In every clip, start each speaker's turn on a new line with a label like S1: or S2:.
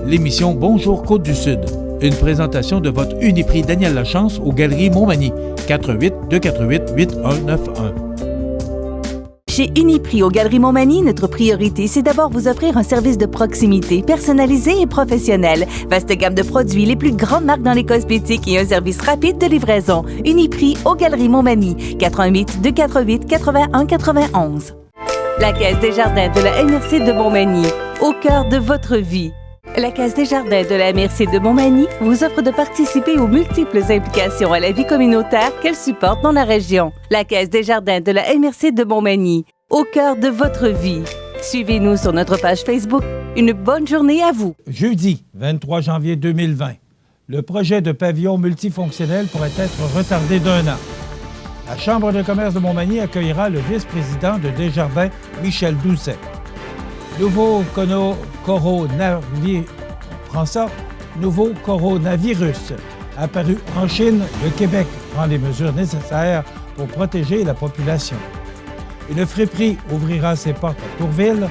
S1: l'émission Bonjour Côte-du-Sud. Une présentation de votre Uniprix Daniel Lachance aux Galeries Montmagny. 418-248-8191.
S2: Chez Uniprix aux Galeries Montmagny, notre priorité, c'est d'abord vous offrir un service de proximité, personnalisé et professionnel. Vaste gamme de produits, les plus grandes marques dans les cosmétiques et un service rapide de livraison. Uniprix aux Galeries Montmagny. 418-248-8191. La Caisse des Jardins de la MRC de Montmagny. Au cœur de votre vie. La Caisse des Jardins de la MRC de Montmagny vous offre de participer aux multiples implications à la vie communautaire qu'elle supporte dans la région. La Caisse des Jardins de la MRC de Montmagny, au cœur de votre vie. Suivez-nous sur notre page Facebook. Une bonne journée à vous.
S1: Jeudi 23 janvier 2020, le projet de pavillon multifonctionnel pourrait être retardé d'1 an. La Chambre de commerce de Montmagny accueillera le vice-président de Desjardins, Michel Doucet. Nouveau coronavirus apparu en Chine, le Québec prend les mesures nécessaires pour protéger la population. Une friperie ouvrira ses portes à Tourville.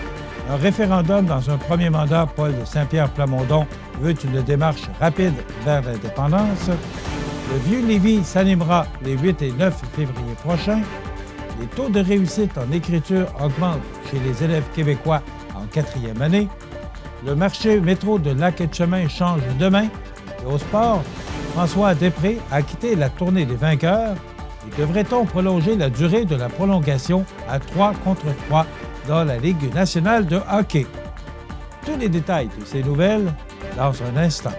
S1: Un référendum dans un premier mandat, Paul Saint-Pierre-Plamondon veut une démarche rapide vers l'indépendance. Le Vieux-Lévis s'animera les 8 et 9 février prochains. Les taux de réussite en écriture augmentent chez les élèves québécois en 4e année. Le marché métro de Lac-Etchemin change demain. Et au sport, François Després a quitté la tournée des vainqueurs. Et devrait-on prolonger la durée de la prolongation à 3 contre 3 dans la Ligue nationale de hockey? Tous les détails de ces nouvelles dans un instant.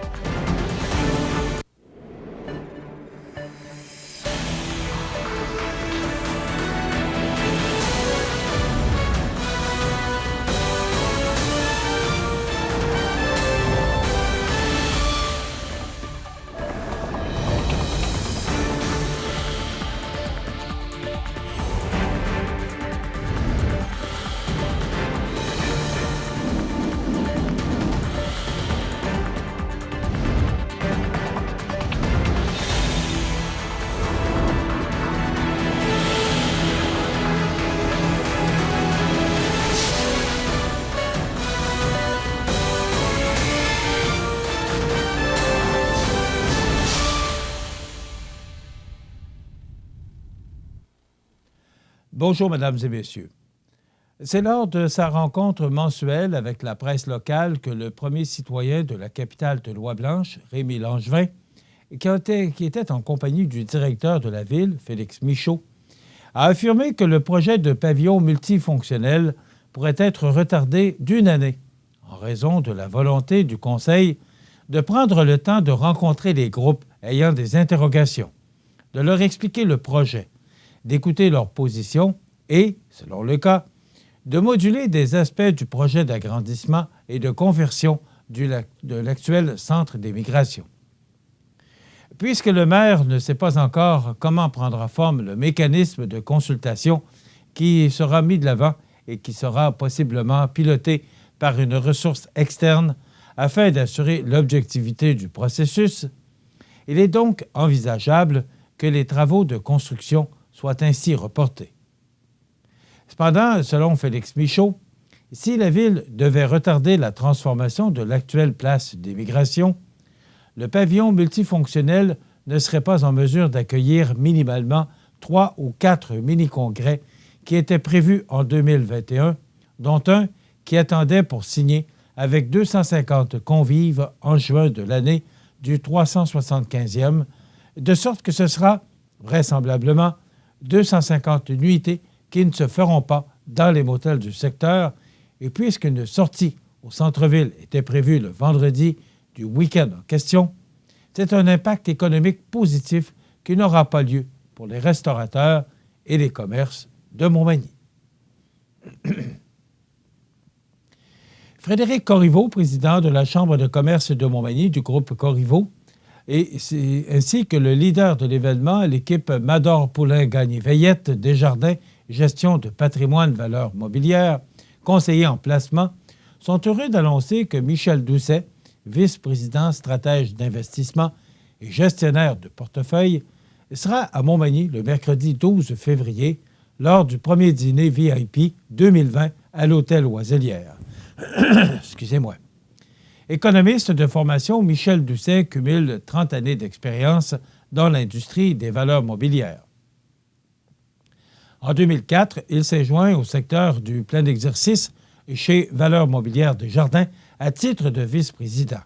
S1: Bonjour, mesdames et messieurs. C'est lors de sa rencontre mensuelle avec la presse locale que le premier citoyen de la capitale de Loi-Blanche, Rémi Langevin, qui était en compagnie du directeur de la ville, Félix Michaud, a affirmé que le projet de pavillon multifonctionnel pourrait être retardé d'1 année en raison de la volonté du Conseil de prendre le temps de rencontrer les groupes ayant des interrogations, de leur expliquer le projet, d'écouter leur position et, selon le cas, de moduler des aspects du projet d'agrandissement et de conversion de l'actuel centre des migrations. Puisque le maire ne sait pas encore comment prendra forme le mécanisme de consultation qui sera mis de l'avant et qui sera possiblement piloté par une ressource externe afin d'assurer l'objectivité du processus, il est donc envisageable que les travaux de construction soit ainsi reporté. Cependant, selon Félix Michaud, si la Ville devait retarder la transformation de l'actuelle place des migrations, le pavillon multifonctionnel ne serait pas en mesure d'accueillir minimalement 3 ou 4 mini-congrès qui étaient prévus en 2021, dont un qui attendait pour signer avec 250 convives en juin de l'année du 375e, de sorte que ce sera, vraisemblablement, 250 nuitées qui ne se feront pas dans les motels du secteur, et puisqu'une sortie au centre-ville était prévue le vendredi du week-end en question, c'est un impact économique positif qui n'aura pas lieu pour les restaurateurs et les commerces de Montmagny. Frédéric Corriveau, président de la Chambre de commerce de Montmagny du groupe Corriveau, ainsi que le leader de l'événement, l'équipe Mador Poulain-Gagné-Veillette Desjardins, gestion de patrimoine valeurs mobilières, conseiller en placement, sont heureux d'annoncer que Michel Doucet, vice-président stratège d'investissement et gestionnaire de portefeuille, sera à Montmagny le mercredi 12 février lors du premier dîner VIP 2020 à l'hôtel Oiselière. Excusez-moi. Économiste de formation, Michel Doucet cumule 30 années d'expérience dans l'industrie des valeurs mobilières. En 2004, il s'est joint au secteur du plein exercice chez Valeurs mobilières Desjardins à titre de vice-président.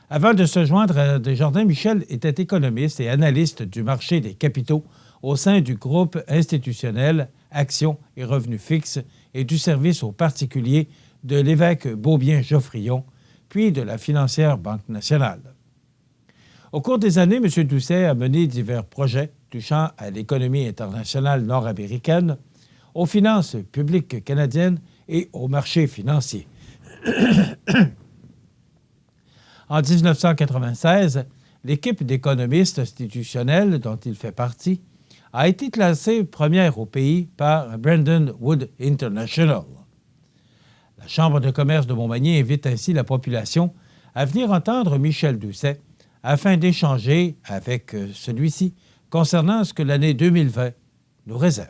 S1: Avant de se joindre à Desjardins, Michel était économiste et analyste du marché des capitaux au sein du groupe institutionnel Actions et revenus fixes et du service aux particuliers de l'évêque Beaubien-Geoffrion, puis de la financière Banque nationale. Au cours des années, M. Doucet a mené divers projets touchant à l'économie internationale nord-américaine, aux finances publiques canadiennes et aux marchés financiers. En 1996, l'équipe d'économistes institutionnels dont il fait partie a été classée première au pays par Brendan Wood International. La Chambre de commerce de Montmagny invite ainsi la population à venir entendre Michel Doucet afin d'échanger avec celui-ci concernant ce que l'année 2020 nous réserve.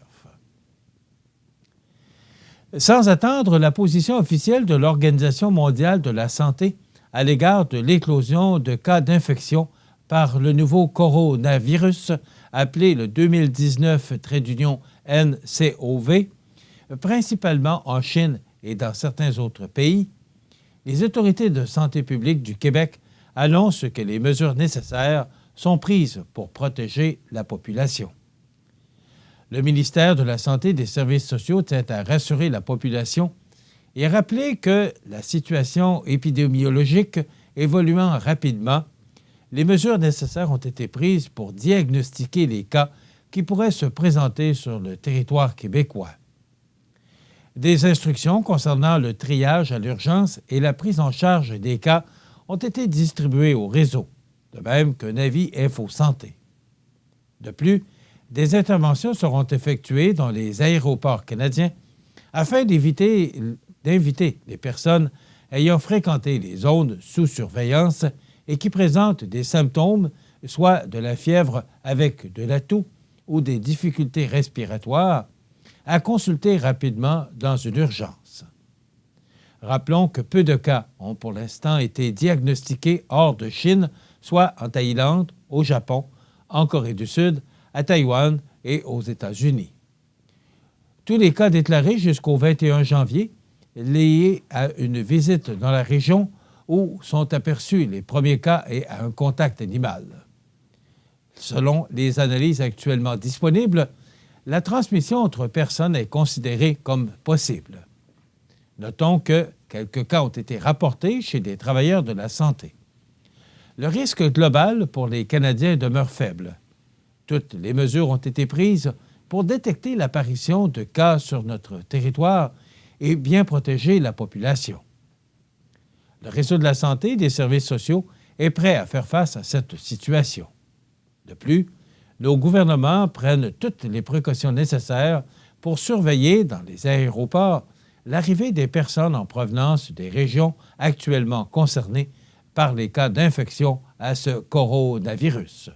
S1: Sans attendre la position officielle de l'Organisation mondiale de la santé à l'égard de l'éclosion de cas d'infection par le nouveau coronavirus, appelé le 2019-NCOV, principalement en Chine et dans certains autres pays, les autorités de santé publique du Québec annoncent que les mesures nécessaires sont prises pour protéger la population. Le ministère de la Santé et des Services sociaux tient à rassurer la population et à rappeler que la situation épidémiologique évoluant rapidement, les mesures nécessaires ont été prises pour diagnostiquer les cas qui pourraient se présenter sur le territoire québécois. Des instructions concernant le triage à l'urgence et la prise en charge des cas ont été distribuées au réseau, de même qu'un avis InfoSanté. De plus, des interventions seront effectuées dans les aéroports canadiens afin d'inviter les personnes ayant fréquenté les zones sous surveillance et qui présentent des symptômes, soit de la fièvre avec de la toux ou des difficultés respiratoires, à consulter rapidement dans une urgence. Rappelons que peu de cas ont pour l'instant été diagnostiqués hors de Chine, soit en Thaïlande, au Japon, en Corée du Sud, à Taïwan et aux États-Unis. Tous les cas déclarés jusqu'au 21 janvier liés à une visite dans la région où sont aperçus les premiers cas et à un contact animal. Selon les analyses actuellement disponibles, la transmission entre personnes est considérée comme possible. Notons que quelques cas ont été rapportés chez des travailleurs de la santé. Le risque global pour les Canadiens demeure faible. Toutes les mesures ont été prises pour détecter l'apparition de cas sur notre territoire et bien protéger la population. Le réseau de la santé et des services sociaux est prêt à faire face à cette situation. De plus, nos gouvernements prennent toutes les précautions nécessaires pour surveiller dans les aéroports l'arrivée des personnes en provenance des régions actuellement concernées par les cas d'infection à ce coronavirus.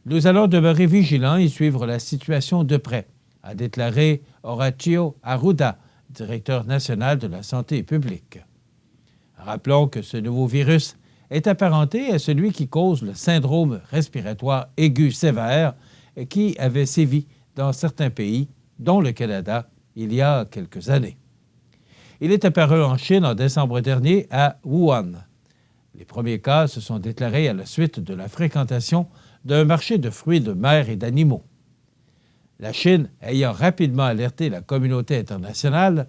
S1: Nous allons demeurer vigilants et suivre la situation de près, a déclaré Horacio Arruda, directeur national de la santé publique. Rappelons que ce nouveau virus est apparenté à celui qui cause le syndrome respiratoire aigu sévère qui avait sévi dans certains pays, dont le Canada, il y a quelques années. Il est apparu en Chine en décembre dernier à Wuhan. Les premiers cas se sont déclarés à la suite de la fréquentation d'un marché de fruits de mer et d'animaux. La Chine ayant rapidement alerté la communauté internationale,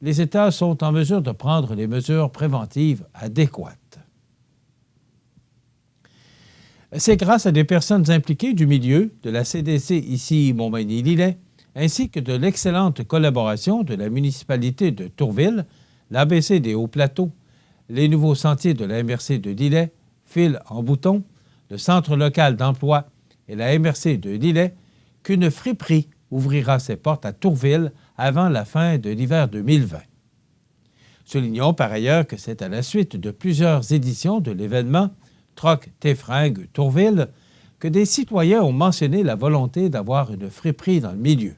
S1: les États sont en mesure de prendre les mesures préventives adéquates. C'est grâce à des personnes impliquées du milieu, de la CDC ici Montmagny-Lillet, ainsi que de l'excellente collaboration de la municipalité de Tourville, l'ABC des Hauts-Plateaux, les nouveaux sentiers de la MRC de Lillet, Fil en bouton, le Centre local d'emploi et la MRC de Lillet, qu'une friperie ouvrira ses portes à Tourville avant la fin de l'hiver 2020. Soulignons par ailleurs que c'est à la suite de plusieurs éditions de l'événement Troc tes fringues Tourville que des citoyens ont mentionné la volonté d'avoir une friperie dans le milieu.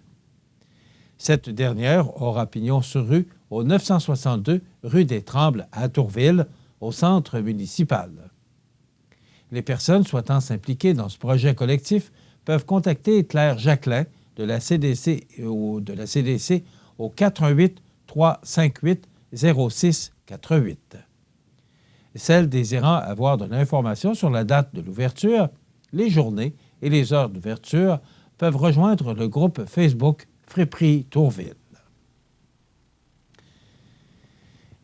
S1: Cette dernière aura pignon sur rue au 962 rue des Trembles à Tourville, au centre municipal. Les personnes souhaitant s'impliquer dans ce projet collectif peuvent contacter Claire Jacquelin de la CDC au 418-358-0688. Celles désirant avoir de l'information sur la date de l'ouverture, les journées et les heures d'ouverture peuvent rejoindre le groupe Facebook Friperie Tourville.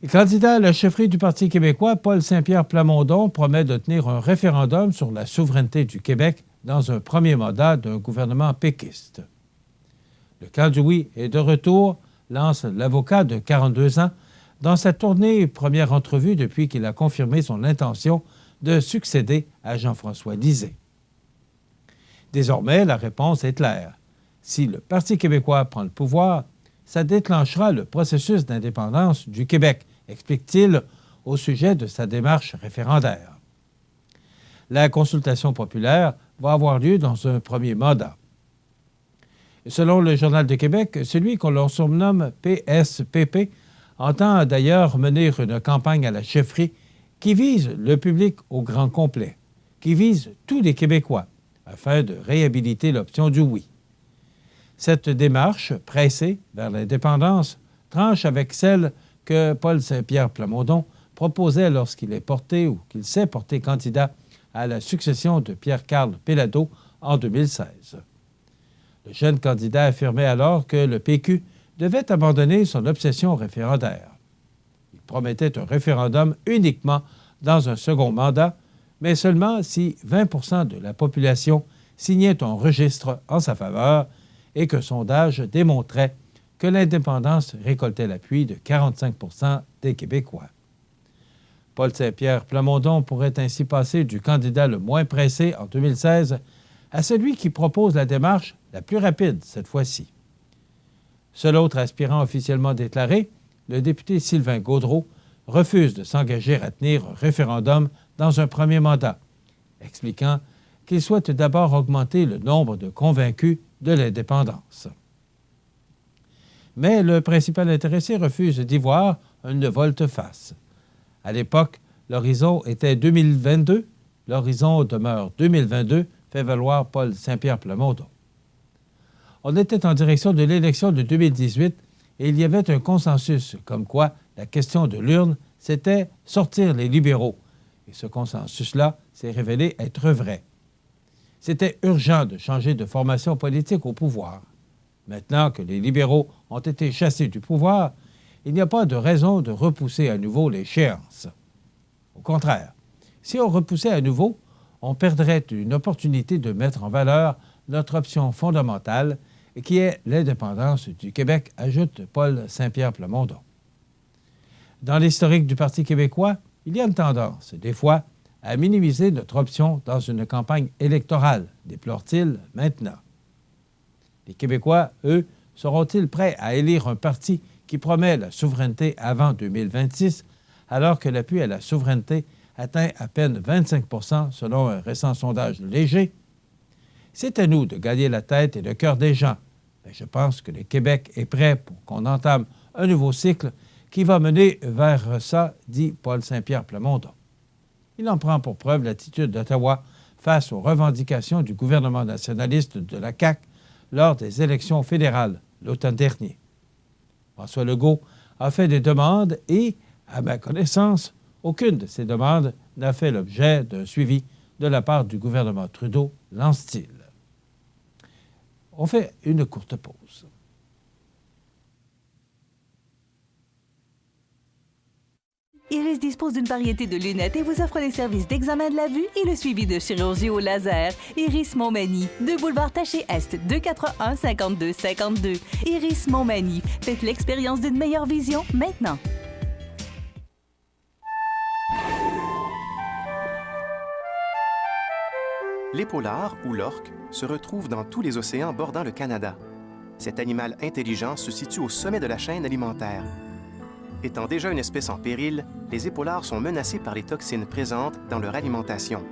S1: Le candidat à la chefferie du Parti québécois, Paul Saint-Pierre Plamondon, promet de tenir un référendum sur la souveraineté du Québec dans un premier mandat d'un gouvernement péquiste. Le camp du oui est de retour, lance l'avocat de 42 ans, dans sa tournée première entrevue depuis qu'il a confirmé son intention de succéder à Jean-François Lisée. Désormais, la réponse est claire. Si le Parti québécois prend le pouvoir, ça déclenchera le processus d'indépendance du Québec, explique-t-il au sujet de sa démarche référendaire. La consultation populaire va avoir lieu dans un premier mandat. Selon le Journal de Québec, celui qu'on leur surnomme PSPP entend d'ailleurs mener une campagne à la chefferie qui vise le public au grand complet, qui vise tous les Québécois, afin de réhabiliter l'option du oui. Cette démarche, pressée vers l'indépendance, tranche avec celle que Paul Saint-Pierre Plamondon proposait lorsqu'il est porté ou qu'il s'est porté candidat à la succession de Pierre-Carl Péladeau en 2016. Le jeune candidat affirmait alors que le PQ devait abandonner son obsession référendaire. Il promettait un référendum uniquement dans un second mandat, mais seulement si 20 de la population signait un registre en sa faveur et qu'un sondage démontrait que l'indépendance récoltait l'appui de 45 des Québécois. Paul Saint-Pierre Plamondon pourrait ainsi passer du candidat le moins pressé en 2016 à celui qui propose la démarche la plus rapide cette fois-ci. Seul autre aspirant officiellement déclaré, le député Sylvain Gaudreault, refuse de s'engager à tenir un référendum dans un premier mandat, expliquant qu'il souhaite d'abord augmenter le nombre de convaincus de l'indépendance. Mais le principal intéressé refuse d'y voir une volte-face. À l'époque, l'horizon était 2022. L'horizon demeure 2022, fait valoir Paul Saint-Pierre Plamondon. On était en direction de l'élection de 2018 et il y avait un consensus comme quoi la question de l'urne, c'était sortir les libéraux. Et ce consensus-là s'est révélé être vrai. C'était urgent de changer de formation politique au pouvoir. Maintenant que les libéraux ont été chassés du pouvoir, il n'y a pas de raison de repousser à nouveau l'échéance. Au contraire, si on repoussait à nouveau, on perdrait une opportunité de mettre en valeur notre option fondamentale qui est l'indépendance du Québec, ajoute Paul Saint-Pierre Plamondon. Dans l'historique du Parti québécois, il y a une tendance, des fois, à minimiser notre option dans une campagne électorale, déplore-t-il maintenant. Les Québécois, eux, seront-ils prêts à élire un parti qui promet la souveraineté avant 2026, alors que l'appui à la souveraineté atteint à peine 25 % selon un récent sondage léger? C'est à nous de gagner la tête et le cœur des gens. Mais je pense que le Québec est prêt pour qu'on entame un nouveau cycle qui va mener vers ça, dit Paul Saint-Pierre Plamondon. Il en prend pour preuve l'attitude d'Ottawa face aux revendications du gouvernement nationaliste de la CAQ lors des élections fédérales l'automne dernier. François Legault a fait des demandes et, à ma connaissance, aucune de ces demandes n'a fait l'objet d'un suivi de la part du gouvernement Trudeau, lance-t-il. On fait une courte pause.
S2: Iris dispose d'une variété de lunettes et vous offre les services d'examen de la vue et le suivi de chirurgie au laser. Iris Montmagny, 2 boulevard Taché-Est, 241-5252. Iris Montmagny, faites l'expérience d'une meilleure vision maintenant.
S3: L'épaulard, ou l'orque, se retrouve dans tous les océans bordant le Canada. Cet animal intelligent se situe au sommet de la chaîne alimentaire. Étant déjà une espèce en péril, les épaulards sont menacés par les toxines présentes dans leur alimentation.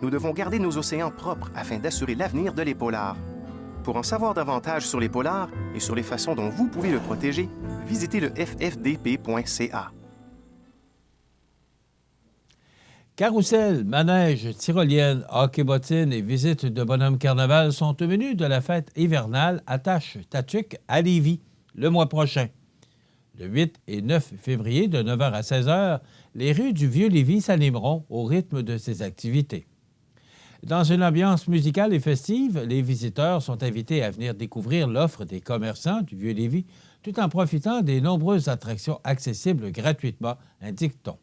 S3: Nous devons garder nos océans propres afin d'assurer l'avenir de l'épaulard. Pour en savoir davantage sur les polars et sur les façons dont vous pouvez le protéger, visitez le ffdp.ca.
S1: Carrousel, manège, tyrolienne, hockey-bottine et visite de bonhomme carnaval sont au menu de la fête hivernale Attache-Tatuc à Lévis le mois prochain. Le 8 et 9 février, de 9h à 16h, les rues du Vieux-Lévis s'animeront au rythme de ces activités. Dans une ambiance musicale et festive, les visiteurs sont invités à venir découvrir l'offre des commerçants du Vieux-Lévis tout en profitant des nombreuses attractions accessibles gratuitement, indique-t-on.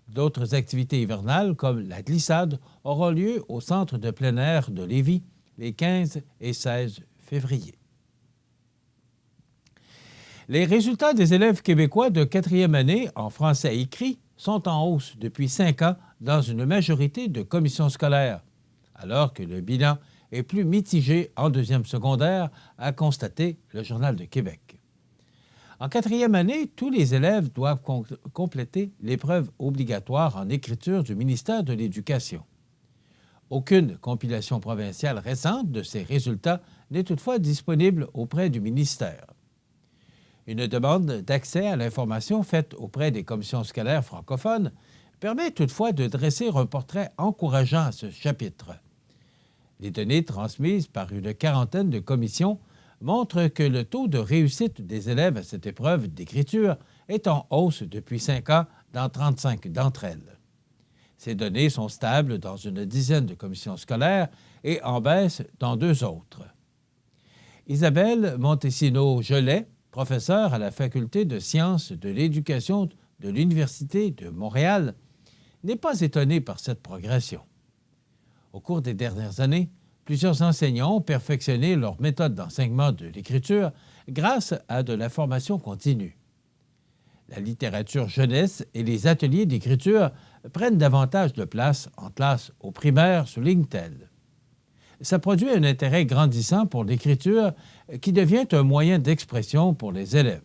S1: D'autres activités hivernales, comme la glissade, auront lieu au centre de plein air de Lévis les 15 et 16 février. Les résultats des élèves québécois de 4e année en français écrit sont en hausse depuis 5 ans dans une majorité de commissions scolaires, alors que le bilan est plus mitigé en 2e secondaire, a constaté le Journal de Québec. En 4e année, tous les élèves doivent compléter l'épreuve obligatoire en écriture du ministère de l'Éducation. Aucune compilation provinciale récente de ces résultats n'est toutefois disponible auprès du ministère. Une demande d'accès à l'information faite auprès des commissions scolaires francophones permet toutefois de dresser un portrait encourageant à ce chapitre. Les données transmises par une quarantaine de commissions montrent que le taux de réussite des élèves à cette épreuve d'écriture est en hausse depuis 5 ans dans 35 d'entre elles. Ces données sont stables dans une dizaine de commissions scolaires et en baisse dans 2 autres. Isabelle Montesino-Gelais, professeure à la Faculté de sciences de l'éducation de l'Université de Montréal, n'est pas étonnée par cette progression. Au cours des dernières années, plusieurs enseignants ont perfectionné leur méthode d'enseignement de l'écriture grâce à de la formation continue. La littérature jeunesse et les ateliers d'écriture prennent davantage de place en classe au primaire, souligne-t-elle. Ça produit un intérêt grandissant pour l'écriture qui devient un moyen d'expression pour les élèves.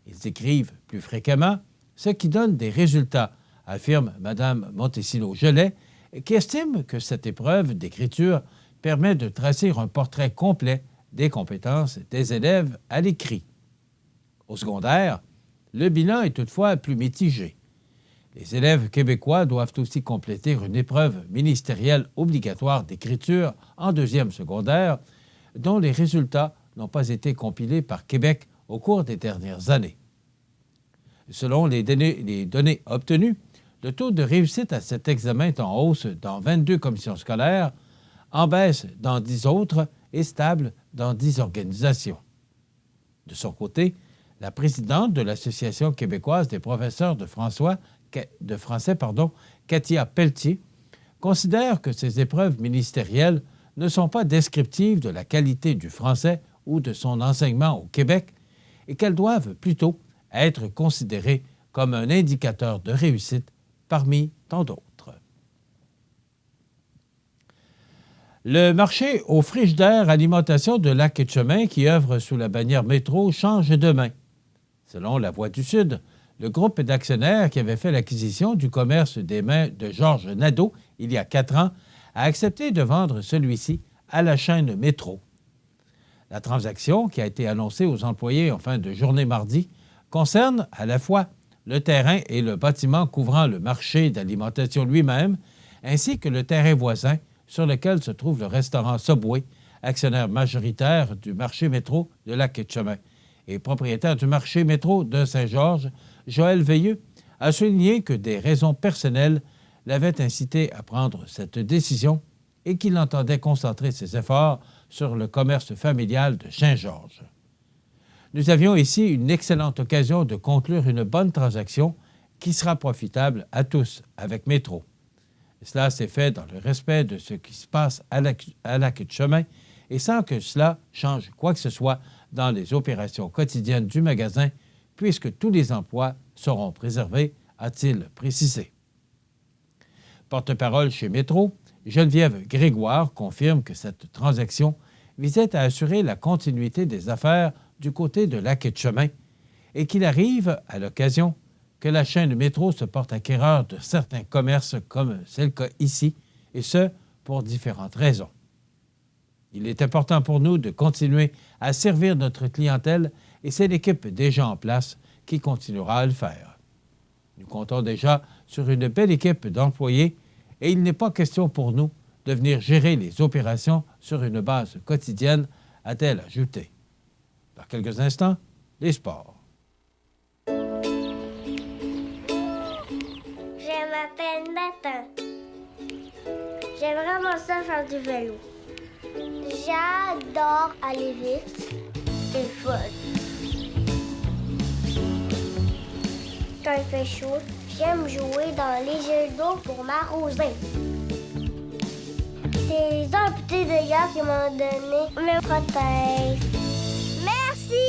S1: Ils écrivent plus fréquemment, ce qui donne des résultats, affirme Mme Montesino-Gelais, qui estime que cette épreuve d'écriture permet de tracer un portrait complet des compétences des élèves à l'écrit. Au secondaire, le bilan est toutefois plus mitigé. Les élèves québécois doivent aussi compléter une épreuve ministérielle obligatoire d'écriture en 2e secondaire, dont les résultats n'ont pas été compilés par Québec au cours des dernières années. Selon les données obtenues, le taux de réussite à cet examen est en hausse dans 22 commissions scolaires, en baisse dans 10 autres et stable dans 10 organisations. De son côté, la présidente de l'Association québécoise des professeurs de français, Katia Pelletier, considère que ces épreuves ministérielles ne sont pas descriptives de la qualité du français ou de son enseignement au Québec et qu'elles doivent plutôt être considérées comme un indicateur de réussite parmi tant d'autres. Le marché aux frigidaires alimentation de Lac-Etchemin, qui œuvre sous la bannière métro, change de main. Selon La Voix du Sud, le groupe d'actionnaires qui avait fait l'acquisition du commerce des mains de Georges Nadeau il y a 4 ans a accepté de vendre celui-ci à la chaîne Métro. La transaction, qui a été annoncée aux employés en fin de journée mardi, concerne à la fois le terrain et le bâtiment couvrant le marché d'alimentation lui-même, ainsi que le terrain voisin sur lequel se trouve le restaurant Subway, actionnaire majoritaire du marché métro de Lac-Etchemin et propriétaire du marché métro de Saint-Georges. Joël Veilleux a souligné que des raisons personnelles l'avaient incité à prendre cette décision et qu'il entendait concentrer ses efforts sur le commerce familial de Saint-Georges. Nous avions ici une excellente occasion de conclure une bonne transaction qui sera profitable à tous avec Métro. Cela s'est fait dans le respect de ce qui se passe à Lac-Etchemin et sans que cela change quoi que ce soit dans les opérations quotidiennes du magasin, puisque tous les emplois seront préservés, a-t-il précisé. Porte-parole chez Métro, Geneviève Grégoire confirme que cette transaction visait à assurer la continuité des affaires du côté de Lac-Etchemin et qu'il arrive, à l'occasion, que la chaîne Métro se porte acquéreur de certains commerces comme c'est le cas ici, et ce, pour différentes raisons. Il est important pour nous de continuer à servir notre clientèle et c'est l'équipe déjà en place qui continuera à le faire. Nous comptons déjà sur une belle équipe d'employés et il n'est pas question pour nous de venir gérer les opérations sur une base quotidienne, a-t-elle ajouté. Dans quelques instants, les sports.
S4: Je m'appelle Nathan. J'aime vraiment ça faire du vélo. J'adore aller vite. C'est fun. Quand il fait chaud, j'aime jouer dans les jeux d'eau pour m'arroser. C'est les amputés de gars qui m'ont donné me protègent. Merci!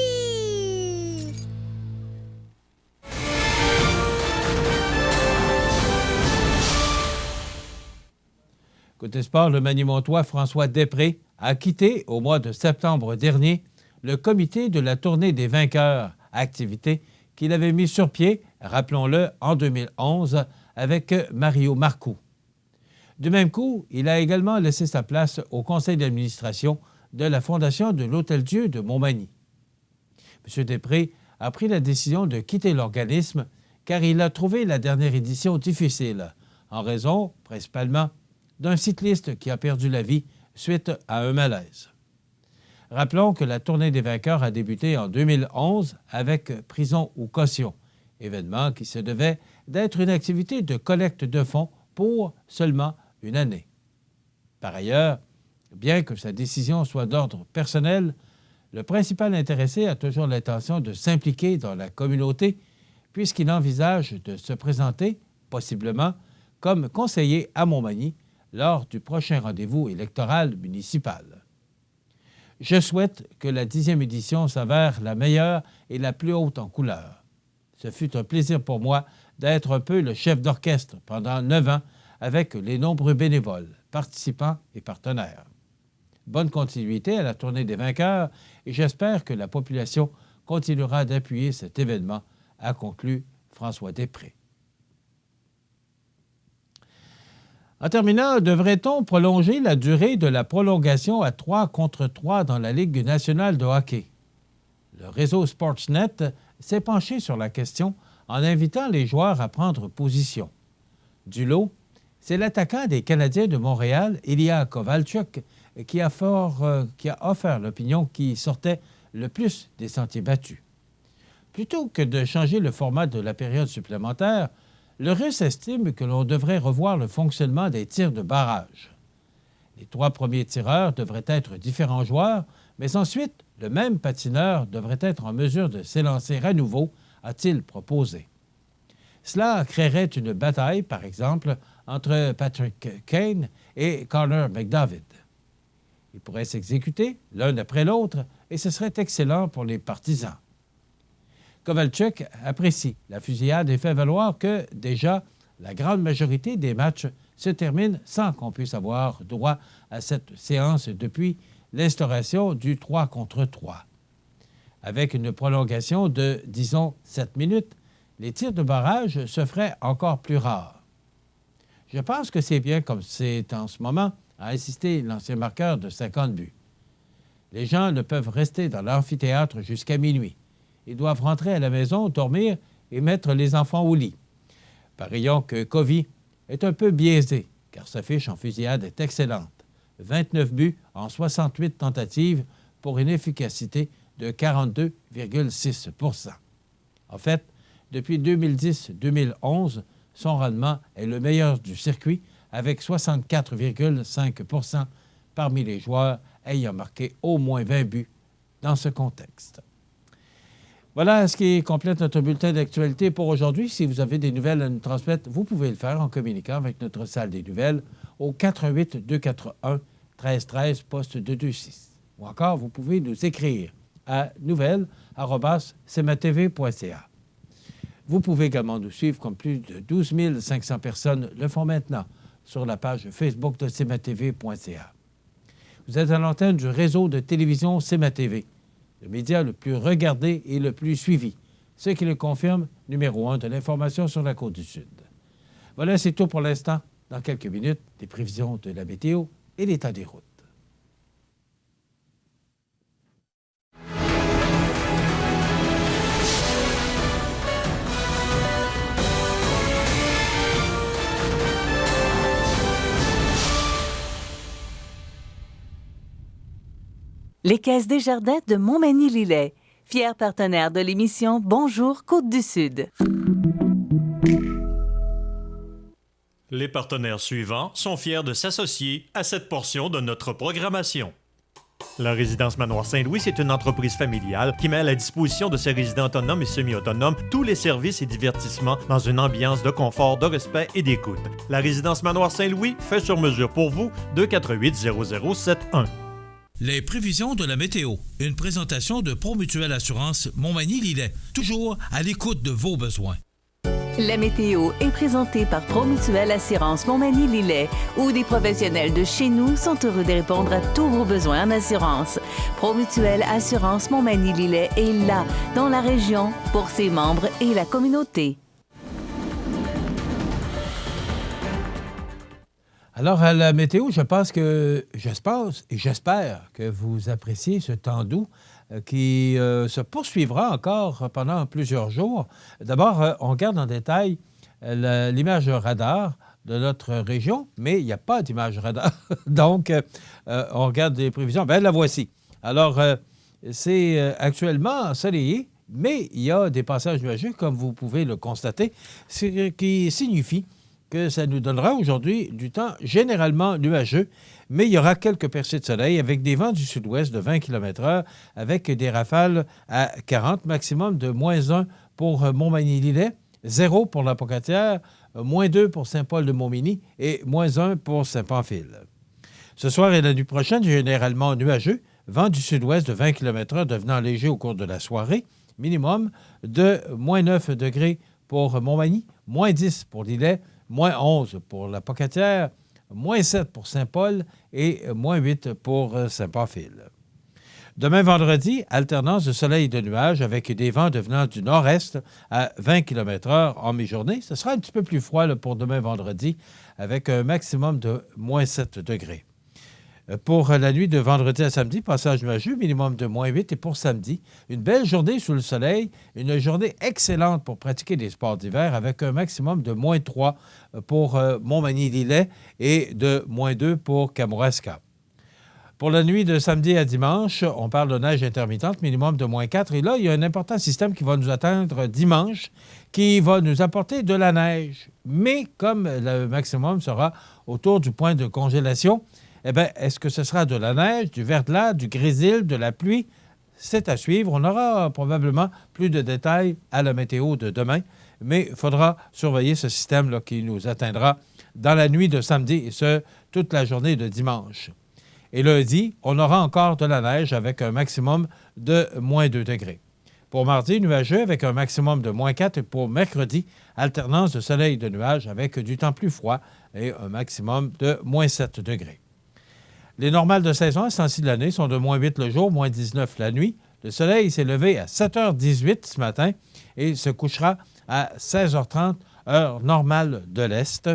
S1: Côté sport, le Manimontois François Després a quitté au mois de septembre dernier le comité de la Tournée des vainqueurs, activité qu'il avait mis sur pied, rappelons-le, en 2011 avec Mario Marcoux. Du même coup, il a également laissé sa place au conseil d'administration de la Fondation de l'Hôtel-Dieu de Montmagny. M. Després a pris la décision de quitter l'organisme car il a trouvé la dernière édition difficile, en raison, principalement, d'un cycliste qui a perdu la vie suite à un malaise. Rappelons que la Tournée des vainqueurs a débuté en 2011 avec Prison ou caution, événement qui se devait d'être une activité de collecte de fonds pour seulement une année. Par ailleurs, bien que sa décision soit d'ordre personnel, le principal intéressé a toujours l'intention de s'impliquer dans la communauté puisqu'il envisage de se présenter, possiblement, comme conseiller à Montmagny lors du prochain rendez-vous électoral municipal. Je souhaite que la 10e édition s'avère la meilleure et la plus haute en couleur. Ce fut un plaisir pour moi d'être un peu le chef d'orchestre pendant 9 ans avec les nombreux bénévoles, participants et partenaires. Bonne continuité à la Tournée des vainqueurs et j'espère que la population continuera d'appuyer cet événement, a conclu François Després. En terminant, devrait-on prolonger la durée de la prolongation à 3 contre 3 dans la Ligue nationale de hockey? Le réseau Sportsnet s'est penché sur la question en invitant les joueurs à prendre position. Du lot, c'est l'attaquant des Canadiens de Montréal, Ilya Kovalchuk, qui a offert l'opinion qui sortait le plus des sentiers battus. Plutôt que de changer le format de la période supplémentaire, le Russe estime que l'on devrait revoir le fonctionnement des tirs de barrage. Les 3 premiers tireurs devraient être différents joueurs, mais ensuite, le même patineur devrait être en mesure de s'élancer à nouveau, a-t-il proposé. Cela créerait une bataille, par exemple, entre Patrick Kane et Connor McDavid. Ils pourraient s'exécuter l'un après l'autre et ce serait excellent pour les partisans. Kovalchuk apprécie la fusillade et fait valoir que, déjà, la grande majorité des matchs se terminent sans qu'on puisse avoir droit à cette séance depuis l'instauration du 3 contre 3. Avec une prolongation de, disons, 7 minutes, les tirs de barrage se feraient encore plus rares. Je pense que c'est bien comme c'est en ce moment, a insisté l'ancien marqueur de 50 buts. Les gens ne peuvent rester dans l'amphithéâtre jusqu'à minuit. Ils doivent rentrer à la maison, dormir et mettre les enfants au lit. Parions que Covey est un peu biaisé, car sa fiche en fusillade est excellente. 29 buts en 68 tentatives pour une efficacité de 42,6 %. En fait, depuis 2010-2011, son rendement est le meilleur du circuit, avec 64,5 % parmi les joueurs ayant marqué au moins 20 buts dans ce contexte. Voilà ce qui complète notre bulletin d'actualité pour aujourd'hui. Si vous avez des nouvelles à nous transmettre, vous pouvez le faire en communiquant avec notre salle des nouvelles au 418-241-1313, poste 226. Ou encore, vous pouvez nous écrire à nouvelles@cmatv.ca. Vous pouvez également nous suivre comme plus de 12 500 personnes le font maintenant sur la page Facebook de cmatv.ca. Vous êtes à l'antenne du réseau de télévision CMA-TV, le média le plus regardé et le plus suivi, ce qui le confirme, numéro 1 de l'information sur la Côte-du-Sud. Voilà, c'est tout pour l'instant. Dans quelques minutes, les prévisions de la météo et l'état des routes.
S2: Les Caisses Desjardins de Montmagny-Lillet, fier partenaire de l'émission Bonjour Côte-du-Sud.
S5: Les partenaires suivants sont fiers de s'associer à cette portion de notre programmation. La Résidence Manoir Saint-Louis, c'est une entreprise familiale qui met à la disposition de ses résidents autonomes et semi-autonomes tous les services et divertissements dans une ambiance de confort, de respect et d'écoute. La Résidence Manoir Saint-Louis fait sur mesure pour vous, 248-0071.
S6: Les prévisions de la météo. Une présentation de Promutuelle Assurance Montmagny-Lillet. Toujours à l'écoute de vos besoins.
S2: La météo est présentée par Promutuelle Assurance Montmagny-Lillet, où des professionnels de chez nous sont heureux de répondre à tous vos besoins en assurance. Promutuelle Assurance Montmagny-Lillet est là, dans la région, pour ses membres et la communauté.
S1: Alors, à la météo, j'espère que vous appréciez ce temps doux qui se poursuivra encore pendant plusieurs jours. D'abord, on regarde en détail l'image radar de notre région, mais il n'y a pas d'image radar. Donc, on regarde les prévisions. Bien, la voici. Alors, c'est actuellement ensoleillé, mais il y a des passages nuageux, comme vous pouvez le constater, ce qui signifie que ça nous donnera aujourd'hui du temps généralement nuageux, mais il y aura quelques percées de soleil avec des vents du sud-ouest de 20 km/h avec des rafales à 40, maximum de -1 pour Montmagny-Lillet, 0 pour la Pocatière, -2 pour Saint-Paul-de-Montmény et -1 pour Saint-Pamphile. Ce soir et la nuit prochaine, généralement nuageux, vent du sud-ouest de 20 km/h devenant léger au cours de la soirée, minimum de -9 degrés pour Montmagny, -10 pour Lillet, -11 pour la Pocatière, -7 pour Saint-Paul et -8 pour Saint-Pamphile. Demain vendredi, alternance de soleil et de nuages avec des vents devenant du nord-est à 20 km/h en mi-journée. Ce sera un petit peu plus froid là, pour demain vendredi avec un maximum de -7 degrés. Pour la nuit de vendredi à samedi, passage nuageux, minimum de -8. Et pour samedi, une belle journée sous le soleil, une journée excellente pour pratiquer des sports d'hiver avec un maximum de -3 pour Montmagny-Lillet et de -2 pour Kamouraska. Pour la nuit de samedi à dimanche, on parle de neige intermittente, minimum de -4. Et là, il y a un important système qui va nous atteindre dimanche, qui va nous apporter de la neige. Mais comme le maximum sera autour du point de congélation, eh bien, est-ce que ce sera de la neige, du verglas, du grésil, de la pluie? C'est à suivre. On aura probablement plus de détails à la météo de demain, mais il faudra surveiller ce système-là qui nous atteindra dans la nuit de samedi, et ce, toute la journée de dimanche. Et lundi, on aura encore de la neige avec un maximum de -2 degrés. Pour mardi, nuageux avec un maximum de -4. Et pour mercredi, alternance de soleil et de nuages avec du temps plus froid et un maximum de -7 degrés. Les normales de saison à ce temps-ci de l'année sont de -8 le jour, -19 la nuit. Le soleil s'est levé à 7h18 ce matin et se couchera à 16h30, heure normale de l'Est.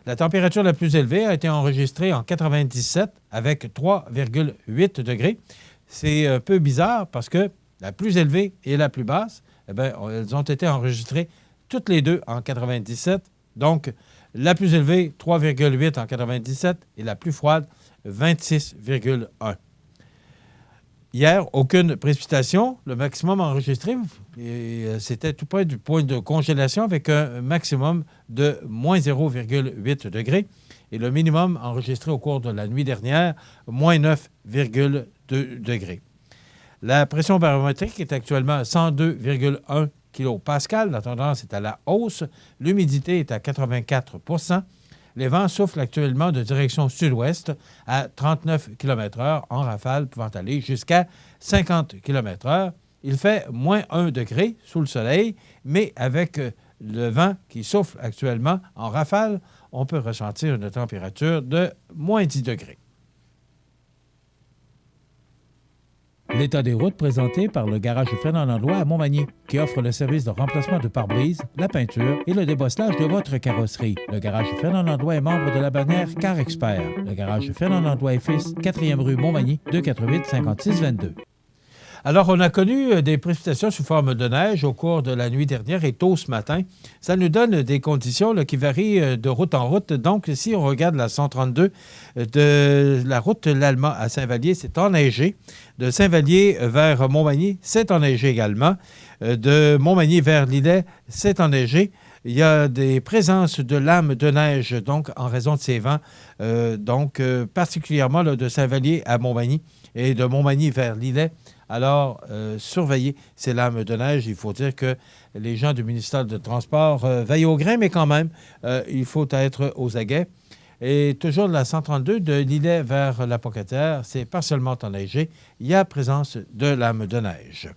S1: La température la plus élevée a été enregistrée en 97 avec 3,8 degrés. C'est un peu bizarre parce que la plus élevée et la plus basse, eh bien, elles ont été enregistrées toutes les deux en 97. Donc, la plus élevée, 3,8 en 97 et la plus froide, 26,1. Hier, aucune précipitation. Le maximum enregistré, c'était tout près du point de congélation avec un maximum de -0,8 degrés. Et le minimum enregistré au cours de la nuit dernière, -9,2 degrés. La pression barométrique est actuellement à 102,1 kPa. La tendance est à la hausse. L'humidité est à 84 %. Les vents soufflent actuellement de direction sud-ouest à 39 km/h en rafale, pouvant aller jusqu'à 50 km/h. Il fait -1 degré sous le soleil, mais avec le vent qui souffle actuellement en rafale, on peut ressentir une température de -10 degrés.
S6: L'état des routes présenté par le garage Fernand Landlois à Montmagny, qui offre le service de remplacement de pare-brise, la peinture et le débosselage de votre carrosserie. Le garage Fernand Landlois est membre de la bannière Car Expert. Le garage Fernand Landlois et Fils, 4e rue Montmagny, 248-5622.
S1: Alors, on a connu des précipitations sous forme de neige au cours de la nuit dernière et tôt ce matin. Ça nous donne des conditions là, qui varient de route en route. Donc, si on regarde la 132 de la route Lallemand à Saint-Vallier, c'est enneigé. De Saint-Vallier vers Montmagny, c'est enneigé également. De Montmagny vers Lillet, c'est enneigé. Il y a des présences de lames de neige, donc, en raison de ces vents, particulièrement là, de Saint-Vallier à Montmagny et de Montmagny vers Lillet. Alors, surveillez ces lames de neige. Il faut dire que les gens du ministère de Transport veillent au grain, mais quand même, il faut être aux aguets. Et toujours de la 132, de Lillet vers la Pocatière, c'est partiellement enneigé. Il y a présence de lames de neige.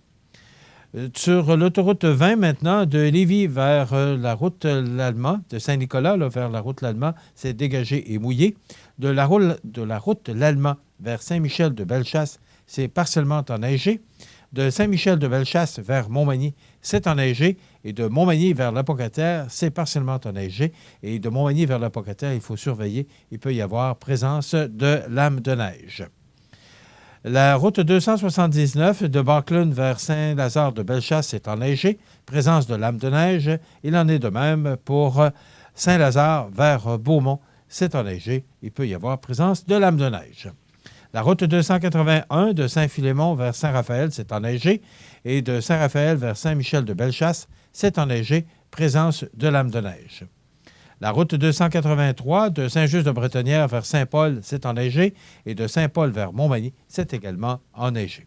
S1: Sur l'autoroute 20 maintenant, de Lévis vers la route Lallemand, de Saint-Nicolas vers la route Lallemand, c'est dégagé et mouillé. De la route Lallemand vers Saint-Michel de Bellechasse, c'est partiellement enneigé. De Saint-Michel de Bellechasse vers Montmagny, c'est enneigé. Et de Montmagny vers la Pocatière, c'est partiellement enneigé. Et de Montmagny vers la Pocatière, il faut surveiller. Il peut y avoir présence de lames de neige. La route 279 de Barclune vers Saint-Lazare de Bellechasse est enneigée. Présence de lames de neige. Il en est de même pour Saint-Lazare vers Beaumont. C'est enneigé. Il peut y avoir présence de lames de neige. La route 281 de Saint-Philémon vers Saint-Raphaël, c'est enneigé. Et de Saint-Raphaël vers Saint-Michel de Bellechasse, c'est enneigé. Présence de lames de neige. La route 283 de Saint-Just-de-Bretonnière vers Saint-Paul, c'est enneigé. Et de Saint-Paul vers Montmagny, c'est également enneigé.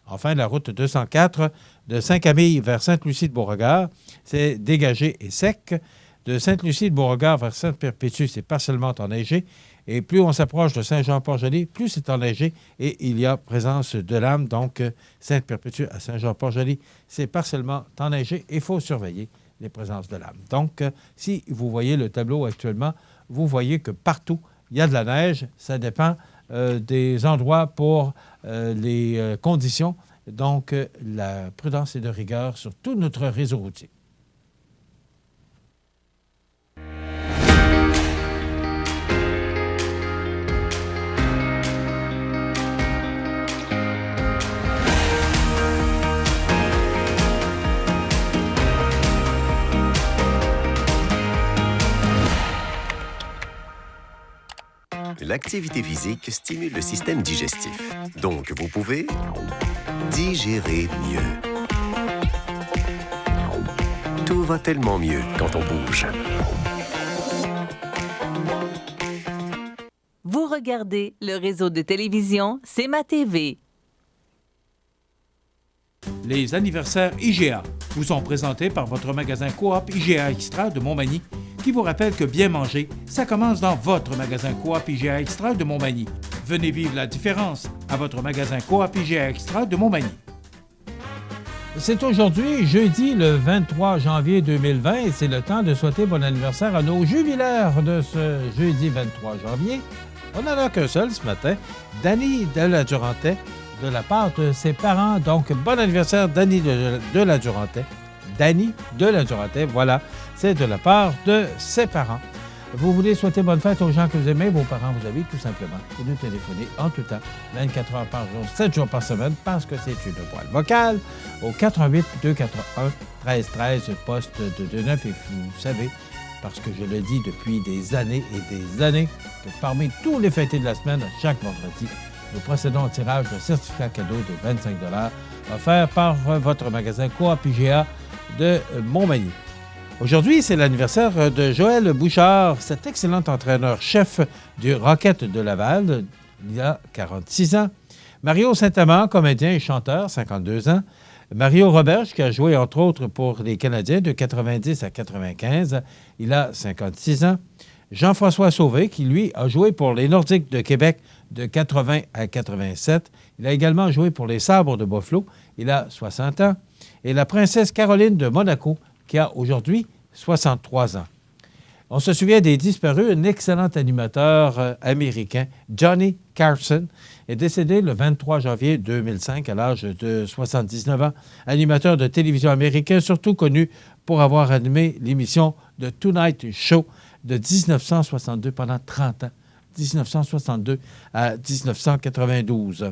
S1: Enfin, la route 204 de Saint-Camille vers Sainte-Lucie-de-Beauregard, c'est dégagé et sec. De Sainte-Lucie-de-Beauregard vers Sainte-Perpétue, c'est partiellement enneigé. Et plus on s'approche de Saint-Jean-Port-Joli, plus c'est enneigé et il y a présence de lames. Donc, Sainte-Perpétue à Saint-Jean-Port-Joli, c'est partiellement enneigé et il faut surveiller les présences de lames. Donc, si vous voyez le tableau actuellement, vous voyez que partout, il y a de la neige. Ça dépend des endroits pour les conditions. Donc, la prudence est de rigueur sur tout notre réseau routier.
S7: L'activité physique stimule le système digestif. Donc, vous pouvez digérer mieux. Tout va tellement mieux quand on bouge.
S2: Vous regardez le réseau de télévision C'est ma TV.
S6: Les anniversaires IGA vous sont présentés par votre magasin Coop IGA Extra de Montmagny, qui vous rappelle que bien manger, ça commence dans votre magasin Coop IGA Extra de Montmagny. Venez vivre la différence à votre magasin Coop IGA Extra de Montmagny.
S1: C'est aujourd'hui, jeudi, le 23 janvier 2020, et c'est le temps de souhaiter bon anniversaire à nos jubilaires de ce jeudi 23 janvier. On n'en a qu'un seul ce matin, Danny de la Durantais, de la part de ses parents. Donc, bon anniversaire, Danny de la Durantais. Danny de la Durantais, voilà, c'est de la part de ses parents. Vous voulez souhaiter bonne fête aux gens que vous aimez, vos parents vous avez tout simplement. Vous nous téléphonez en tout temps, 24 heures par jour, 7 jours par semaine, parce que c'est une boîte vocale, au 88 241 1313, poste de 29. Et vous savez, parce que je le dis depuis des années et des années, que parmi tous les fêtés de la semaine, chaque vendredi, nous procédons au tirage de certificats cadeaux de 25 $ offerts par votre magasin Coop IGA de Montmagny. Aujourd'hui, c'est l'anniversaire de Joël Bouchard, cet excellent entraîneur-chef du Rocket de Laval, il y a 46 ans. Mario Saint-Amand, comédien et chanteur, 52 ans. Mario Roberge, qui a joué entre autres pour les Canadiens de 90 à 95, il a 56 ans. Jean-François Sauvé, qui lui a joué pour les Nordiques de Québec de 80 à 87. Il a également joué pour les Sabres de Buffalo, il a 60 ans. Et la princesse Caroline de Monaco, qui a aujourd'hui 63 ans. On se souvient des disparus, un excellent animateur américain, Johnny Carson, est décédé le 23 janvier 2005 à l'âge de 79 ans. Animateur de télévision américain, surtout connu pour avoir animé l'émission The Tonight Show de 1962 pendant 30 ans, 1962 à 1992.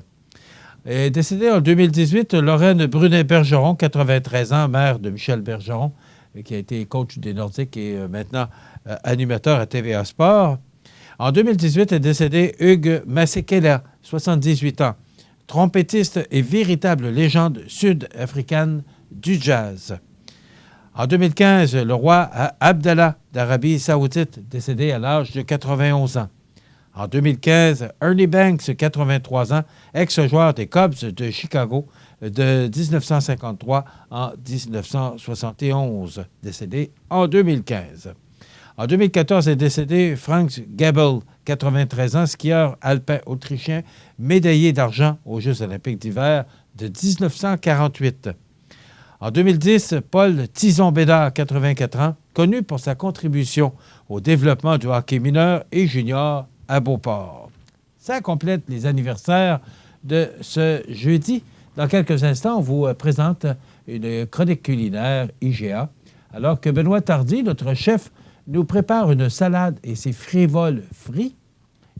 S1: Est décédée en 2018 Lorraine Brunet-Bergeron, 93 ans, mère de Michel Bergeron, qui a été coach des Nordiques et maintenant animateur à TVA Sport. En 2018 est décédé Hugues Masekela, 78 ans, trompettiste et véritable légende sud-africaine du jazz. En 2015, le roi Abdallah d'Arabie saoudite, décédé à l'âge de 91 ans. En 2015, Ernie Banks, 83 ans, ex-joueur des Cubs de Chicago de 1953 en 1971, décédé en 2015. En 2014 est décédé Franz Gabel, 93 ans, skieur alpin autrichien, médaillé d'argent aux Jeux olympiques d'hiver de 1948. En 2010, Paul Tison-Bédard, 84 ans, connu pour sa contribution au développement du hockey mineur et junior à Beauport. Ça complète les anniversaires de ce jeudi. Dans quelques instants, on vous présente une chronique culinaire IGA, alors que Benoît Tardy, notre chef, nous prépare une salade et ses frivoles frits.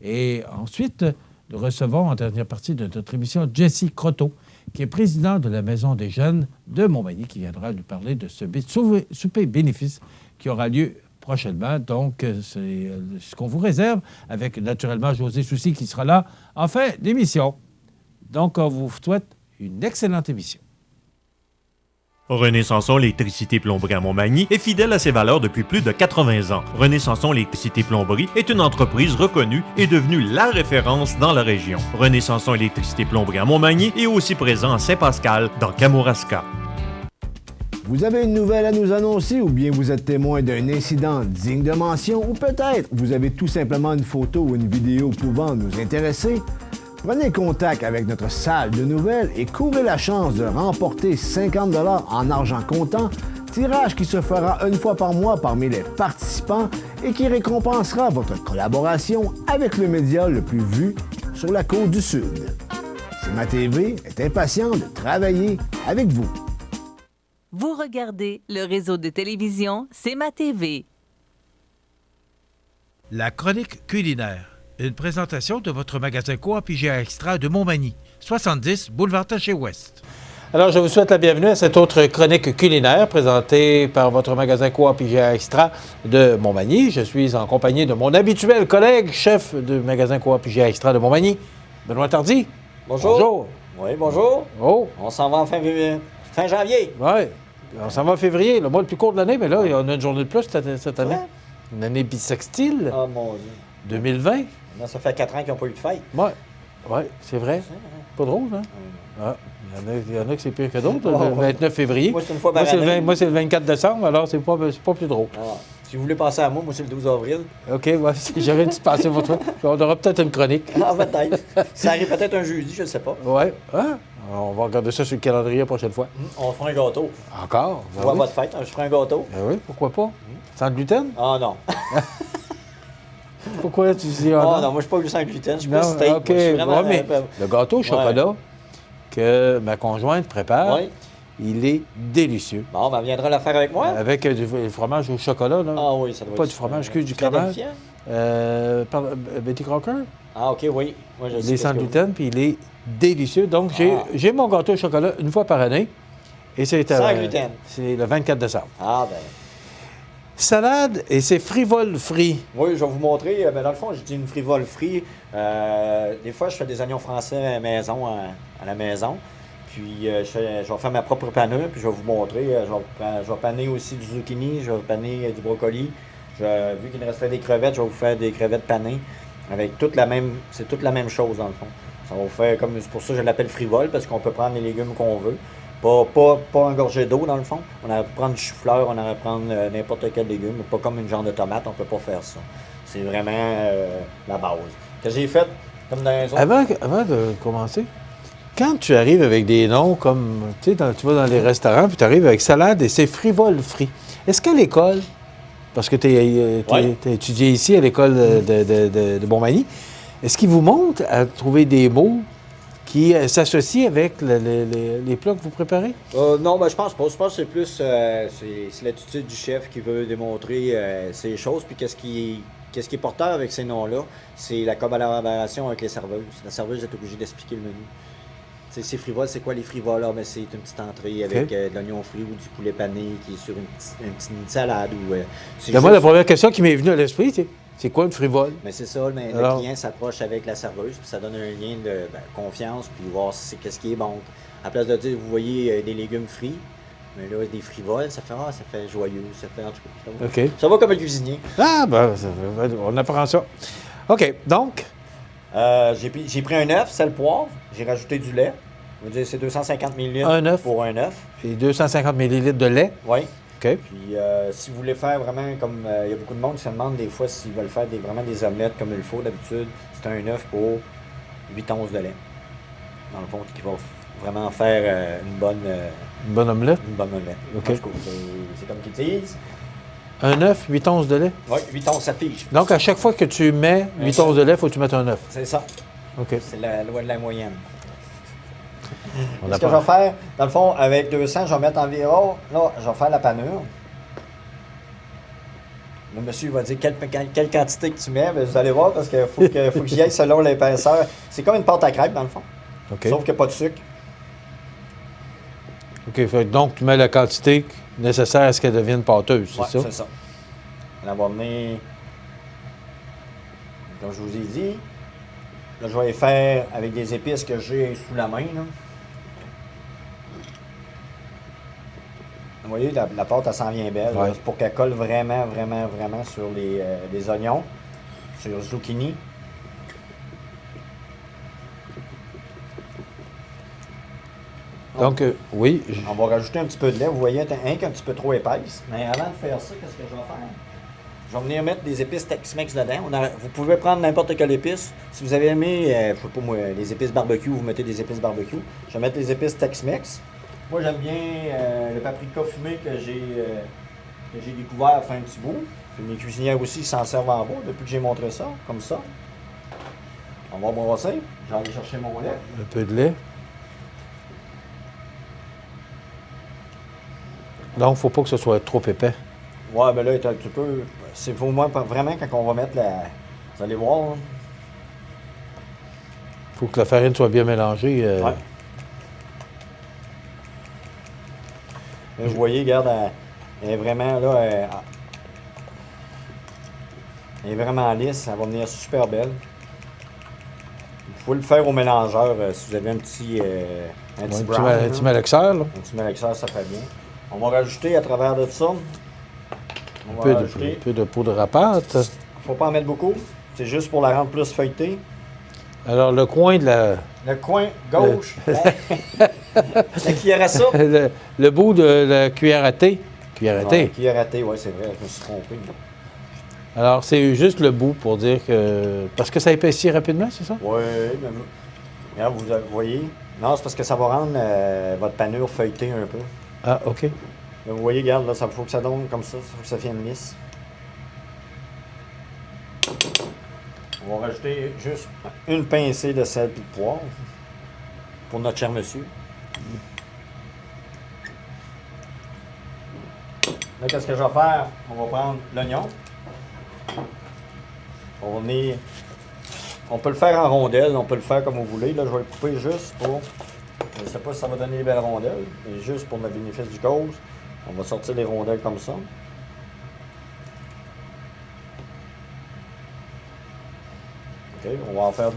S1: Et ensuite, nous recevons en dernière partie de notre émission Jessie Croteau, qui est président de la Maison des Jeunes de Montmagny, qui viendra nous parler de ce souper bénéfice qui aura lieu prochainement. Donc, c'est ce qu'on vous réserve avec, naturellement, José Soucy qui sera là en fin d'émission. Donc, on vous souhaite une excellente émission.
S5: René Sanson, l'électricité plomberie à Montmagny, est fidèle à ses valeurs depuis plus de 80 ans. René Sanson, l'électricité plomberie est une entreprise reconnue et devenue la référence dans la région. René Sanson, électricité plomberie à Montmagny est aussi présent à Saint-Pascal, dans Kamouraska.
S8: Vous avez une nouvelle à nous annoncer ou bien vous êtes témoin d'un incident digne de mention ou peut-être vous avez tout simplement une photo ou une vidéo pouvant nous intéresser? Prenez contact avec notre salle de nouvelles et courez la chance de remporter 50 $ en argent comptant, tirage qui se fera une fois par mois parmi les participants et qui récompensera votre collaboration avec le média le plus vu sur la côte du Sud. CMA TV est impatient de travailler avec vous.
S2: Vous regardez le réseau de télévision CMA TV.
S6: La chronique culinaire. Une présentation de votre magasin Coop IGA Extra de Montmagny, 70 boulevard Taché-Ouest.
S1: Alors, je vous souhaite la bienvenue à cette autre chronique culinaire présentée par votre magasin Coop IGA Extra de Montmagny. Je suis en compagnie de mon habituel collègue, chef du magasin Coop IGA Extra de Montmagny, Benoît Tardy.
S9: Bonjour.
S1: Bonjour.
S9: Oui, bonjour.
S1: Oh.
S9: On s'en va en fin janvier.
S1: Oui. On s'en va en février, le mois le plus court de l'année, mais là, il y en a une journée de plus cette année.
S9: Ouais.
S1: Une année bissextile.
S9: Oh mon Dieu.
S1: 2020.
S9: Là, ça fait 4 ans qu'ils n'ont pas eu de fête.
S1: Oui, c'est vrai. Pas drôle, hein? Ah, il y en a que c'est pire que d'autres.
S9: Oh,
S1: le 29 février.
S9: Moi, c'est une fois par année.
S1: Moi, c'est le 24 décembre, alors c'est pas plus drôle.
S9: Ah, si vous voulez passer à moi, c'est le 12 avril.
S1: OK, ouais, j'aurais dû passer pour toi. On aura peut-être une chronique.
S9: Ah, peut-être. Ça arrive peut-être un jeudi, je ne sais pas.
S1: Oui. Ah, on va regarder ça sur le calendrier la prochaine fois.
S9: On fera un gâteau.
S1: Encore?
S9: On va à votre fête, je ferai un gâteau.
S1: Ben oui, pourquoi pas? Sans gluten?
S9: Ah non.
S1: Pourquoi tu dis
S9: non, moi, je ne suis pas eu sans gluten. Je suis pas steak.
S1: OK, vraiment, mais le gâteau au chocolat que ma conjointe prépare, il est délicieux.
S9: Bon, elle viendra la faire avec moi.
S1: Avec du fromage au chocolat, là.
S9: Ah oui, ça doit être...
S1: Pas du fromage, que du fromage. Betty Crocker.
S9: Ah, OK, oui. Moi,
S1: il est sans gluten, puis il est délicieux. Donc, j'ai mon gâteau au chocolat une fois par année. Et c'est
S9: sans gluten.
S1: C'est le 24 décembre.
S9: Ah, ben...
S1: Salade et c'est frivoles frits.
S9: Oui, je vais vous montrer. Mais dans le fond, je dis une frivole frite. Des fois, je fais des oignons français à la maison. À la maison. Puis, je vais faire ma propre panure. Puis, je vais vous montrer. Je vais paner aussi du zucchini. Je vais paner du brocoli. Vu qu'il me restait des crevettes, je vais vous faire des crevettes panées. Avec c'est toute la même chose, dans le fond. Ça va vous faire comme... C'est pour ça que je l'appelle frivole, parce qu'on peut prendre les légumes qu'on veut. Pas engorgé d'eau, dans le fond. On aurait pu prendre du chou-fleur, on aurait pu prendre n'importe quel légume, mais pas comme une genre de tomate, on peut pas faire ça. C'est vraiment la base. Que j'ai fait, comme dans les autres...
S1: Avant de commencer, quand tu arrives avec des noms comme, tu sais, tu vas dans les restaurants, puis tu arrives avec salade et c'est frivoles frits. Est-ce qu'à l'école, parce que tu as étudié ici à l'école de Montmagny, est-ce qu'ils vous montrent à trouver des mots qui s'associe avec les plats que vous préparez?
S9: Non, ben, je pense pas. Je pense que c'est plus c'est l'attitude du chef qui veut démontrer ces choses. Puis qu'est-ce qui est porteur avec ces noms-là, c'est la collaboration avec les serveuses. La serveuse est obligée d'expliquer le menu. C'est frivole, c'est quoi les frivoles? Ah, ben, c'est une petite entrée avec de l'oignon frit ou du poulet pané qui est sur une petite salade. Ou,
S1: moi, la première question qui m'est venue à l'esprit, c'est quoi une frivole?
S9: Mais c'est ça, mais le client s'approche avec la serveuse, puis ça donne un lien de confiance, puis voir qu'est-ce qui est bon. À la place de dire, vous voyez des légumes frits, mais là, des frivoles, ça fait joyeux, ça fait en tout cas. Ça va comme un cuisinier.
S1: Ah, ben, on apprend ça. OK, donc?
S9: J'ai pris un œuf, sel, poivre, j'ai rajouté du lait. Je veux dire, c'est 250 ml pour un œuf.
S1: Et 250 ml de lait?
S9: Oui.
S1: OK.
S9: Puis, si vous voulez faire vraiment comme... Il y a beaucoup de monde qui se demande des fois s'ils veulent faire vraiment des omelettes comme il le faut. D'habitude, c'est un œuf pour 8 onces de lait. Dans le fond, qui va vraiment faire une bonne
S1: omelette?
S9: Une bonne omelette.
S1: OK.
S9: C'est comme qu'ils disent.
S1: Un œuf, 8 onces de lait?
S9: Oui, 8 onces, ça pige.
S1: Donc, à chaque fois que tu mets 8 onces de lait, il faut que tu mettes un œuf?
S9: C'est ça.
S1: OK.
S9: C'est la loi de la moyenne. Ce que je vais faire, dans le fond, avec 200, je vais mettre environ... Là, je vais faire la panure. Le monsieur va dire quelle quantité que tu mets. Bien, vous allez voir, parce qu'il faut que j'y aille selon l'épaisseur. C'est comme une pâte à crêpes, dans le fond.
S1: OK.
S9: Sauf qu'il n'y a pas de sucre.
S1: OK. Donc, tu mets la quantité nécessaire à ce qu'elle devienne pâteuse, c'est ça?
S9: Oui, c'est ça. Elle va venir... Comme je vous ai dit... Là, je vais les faire avec des épices que j'ai sous la main. Là. Vous voyez, la pâte, elle s'en vient belle. C'est pour qu'elle colle vraiment, vraiment, vraiment sur les oignons, sur le zucchini.
S1: Donc, oui.
S9: On va rajouter un petit peu de lait. Vous voyez, elle est un petit peu trop épaisse. Mais avant de faire ça, qu'est-ce que je vais faire? Je vais venir mettre des épices Tex-Mex dedans. Vous pouvez prendre n'importe quelle épice. Si vous avez aimé, je sais pas moi, les épices barbecue, vous mettez des épices barbecue. Je vais mettre les épices Tex-Mex. Moi, j'aime bien le paprika fumé que j'ai découvert à faire un petit bout. Puis mes cuisinières aussi s'en servent en bas depuis que j'ai montré ça, comme ça. On va brasser. Je vais aller chercher mon lait.
S1: Un peu de lait. Donc, il ne faut pas que ce soit trop épais.
S9: Ouais, ben là, il est un petit peu... C'est pour moi, vraiment, quand on va mettre la... Vous allez voir.
S1: Il faut que la farine soit bien mélangée.
S9: Ouais. Vous voyez, regarde, elle est vraiment, là... Elle est vraiment lisse. Elle va venir super belle. Vous pouvez le faire au mélangeur si vous avez un petit brown.
S1: Un petit malaxeur, là.
S9: Un petit malaxeur, ça fait bien. On va rajouter à travers de ça...
S1: Un peu de poudre à pâte.
S9: Il ne faut pas en mettre beaucoup. C'est juste pour la rendre plus feuilletée.
S1: Alors, le coin de la...
S9: Le coin gauche. La cuillère à ça.
S1: Le bout de la cuillère à thé. Cuillère à thé.
S9: Cuillère à thé, oui, c'est vrai. Je me suis trompé.
S1: Alors, c'est juste le bout pour dire que... Parce que ça épaissit rapidement, c'est ça?
S9: Oui. Regarde, vous voyez. Non, c'est parce que ça va rendre votre panure feuilletée un peu.
S1: Ah, OK.
S9: Là, vous voyez, regarde, là, il faut que ça donne comme ça. Il faut que ça vienne lisse. On va rajouter juste une pincée de sel et de poivre pour notre cher monsieur. Là, qu'est-ce que je vais faire? On va prendre l'oignon. On va venir... On peut le faire en rondelles, on peut le faire comme vous voulez. Là, je vais le couper juste pour... Je ne sais pas si ça va donner des belles rondelles, mais juste pour le bénéfice du cause. On va sortir les rondelles comme ça. OK, on va en faire 2-3.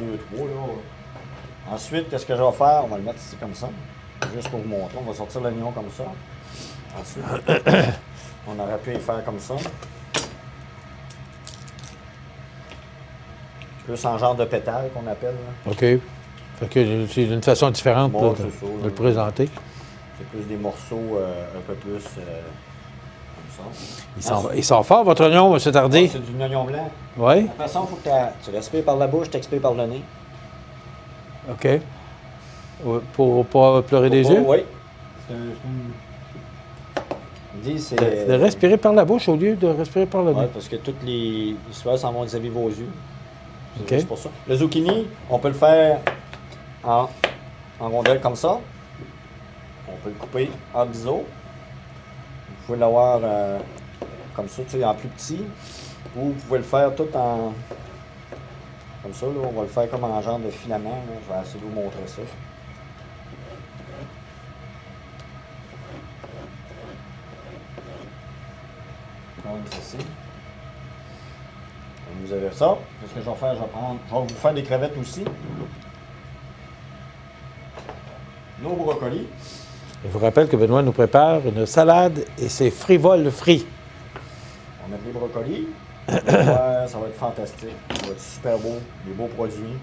S9: Ensuite, qu'est-ce que je vais faire? On va le mettre ici comme ça. Juste pour vous montrer. On va sortir l'oignon comme ça. Ensuite, on aurait pu les faire comme ça. Plus en genre de pétale qu'on appelle. Là.
S1: OK. Fait que c'est une façon différente
S9: bon,
S1: de le présenter.
S9: C'est plus des morceaux un peu plus comme ça.
S1: Il sent fort, votre oignon, M. Tardy?
S9: C'est du oignon blanc.
S1: Oui.
S9: De toute façon, il faut que tu respires par la bouche, tu expires par le nez.
S1: OK. Pour pas pleurer des yeux?
S9: Oui.
S1: De respirer par la bouche au lieu de respirer par le nez.
S9: Oui, parce que toutes les sueurs s'en vont vis-à-vis vos yeux.
S1: C'est
S9: juste pour ça. Le zucchini, on peut le faire en rondelles comme ça. On peut le couper en biseau. Vous pouvez l'avoir comme ça, tu sais, en plus petit. Ou vous pouvez le faire tout en... Comme ça, là, on va le faire comme en genre de filament. Là. Je vais essayer de vous montrer ça. vous avez ça. Qu'est-ce que je vais faire? Je vais vous faire des crevettes aussi. Nos brocolis.
S6: Je vous rappelle que Benoît nous prépare une salade et c'est frivole frit.
S9: On met les brocolis. Ouais, ça va être fantastique. Ça va être super beau. Des beaux produits.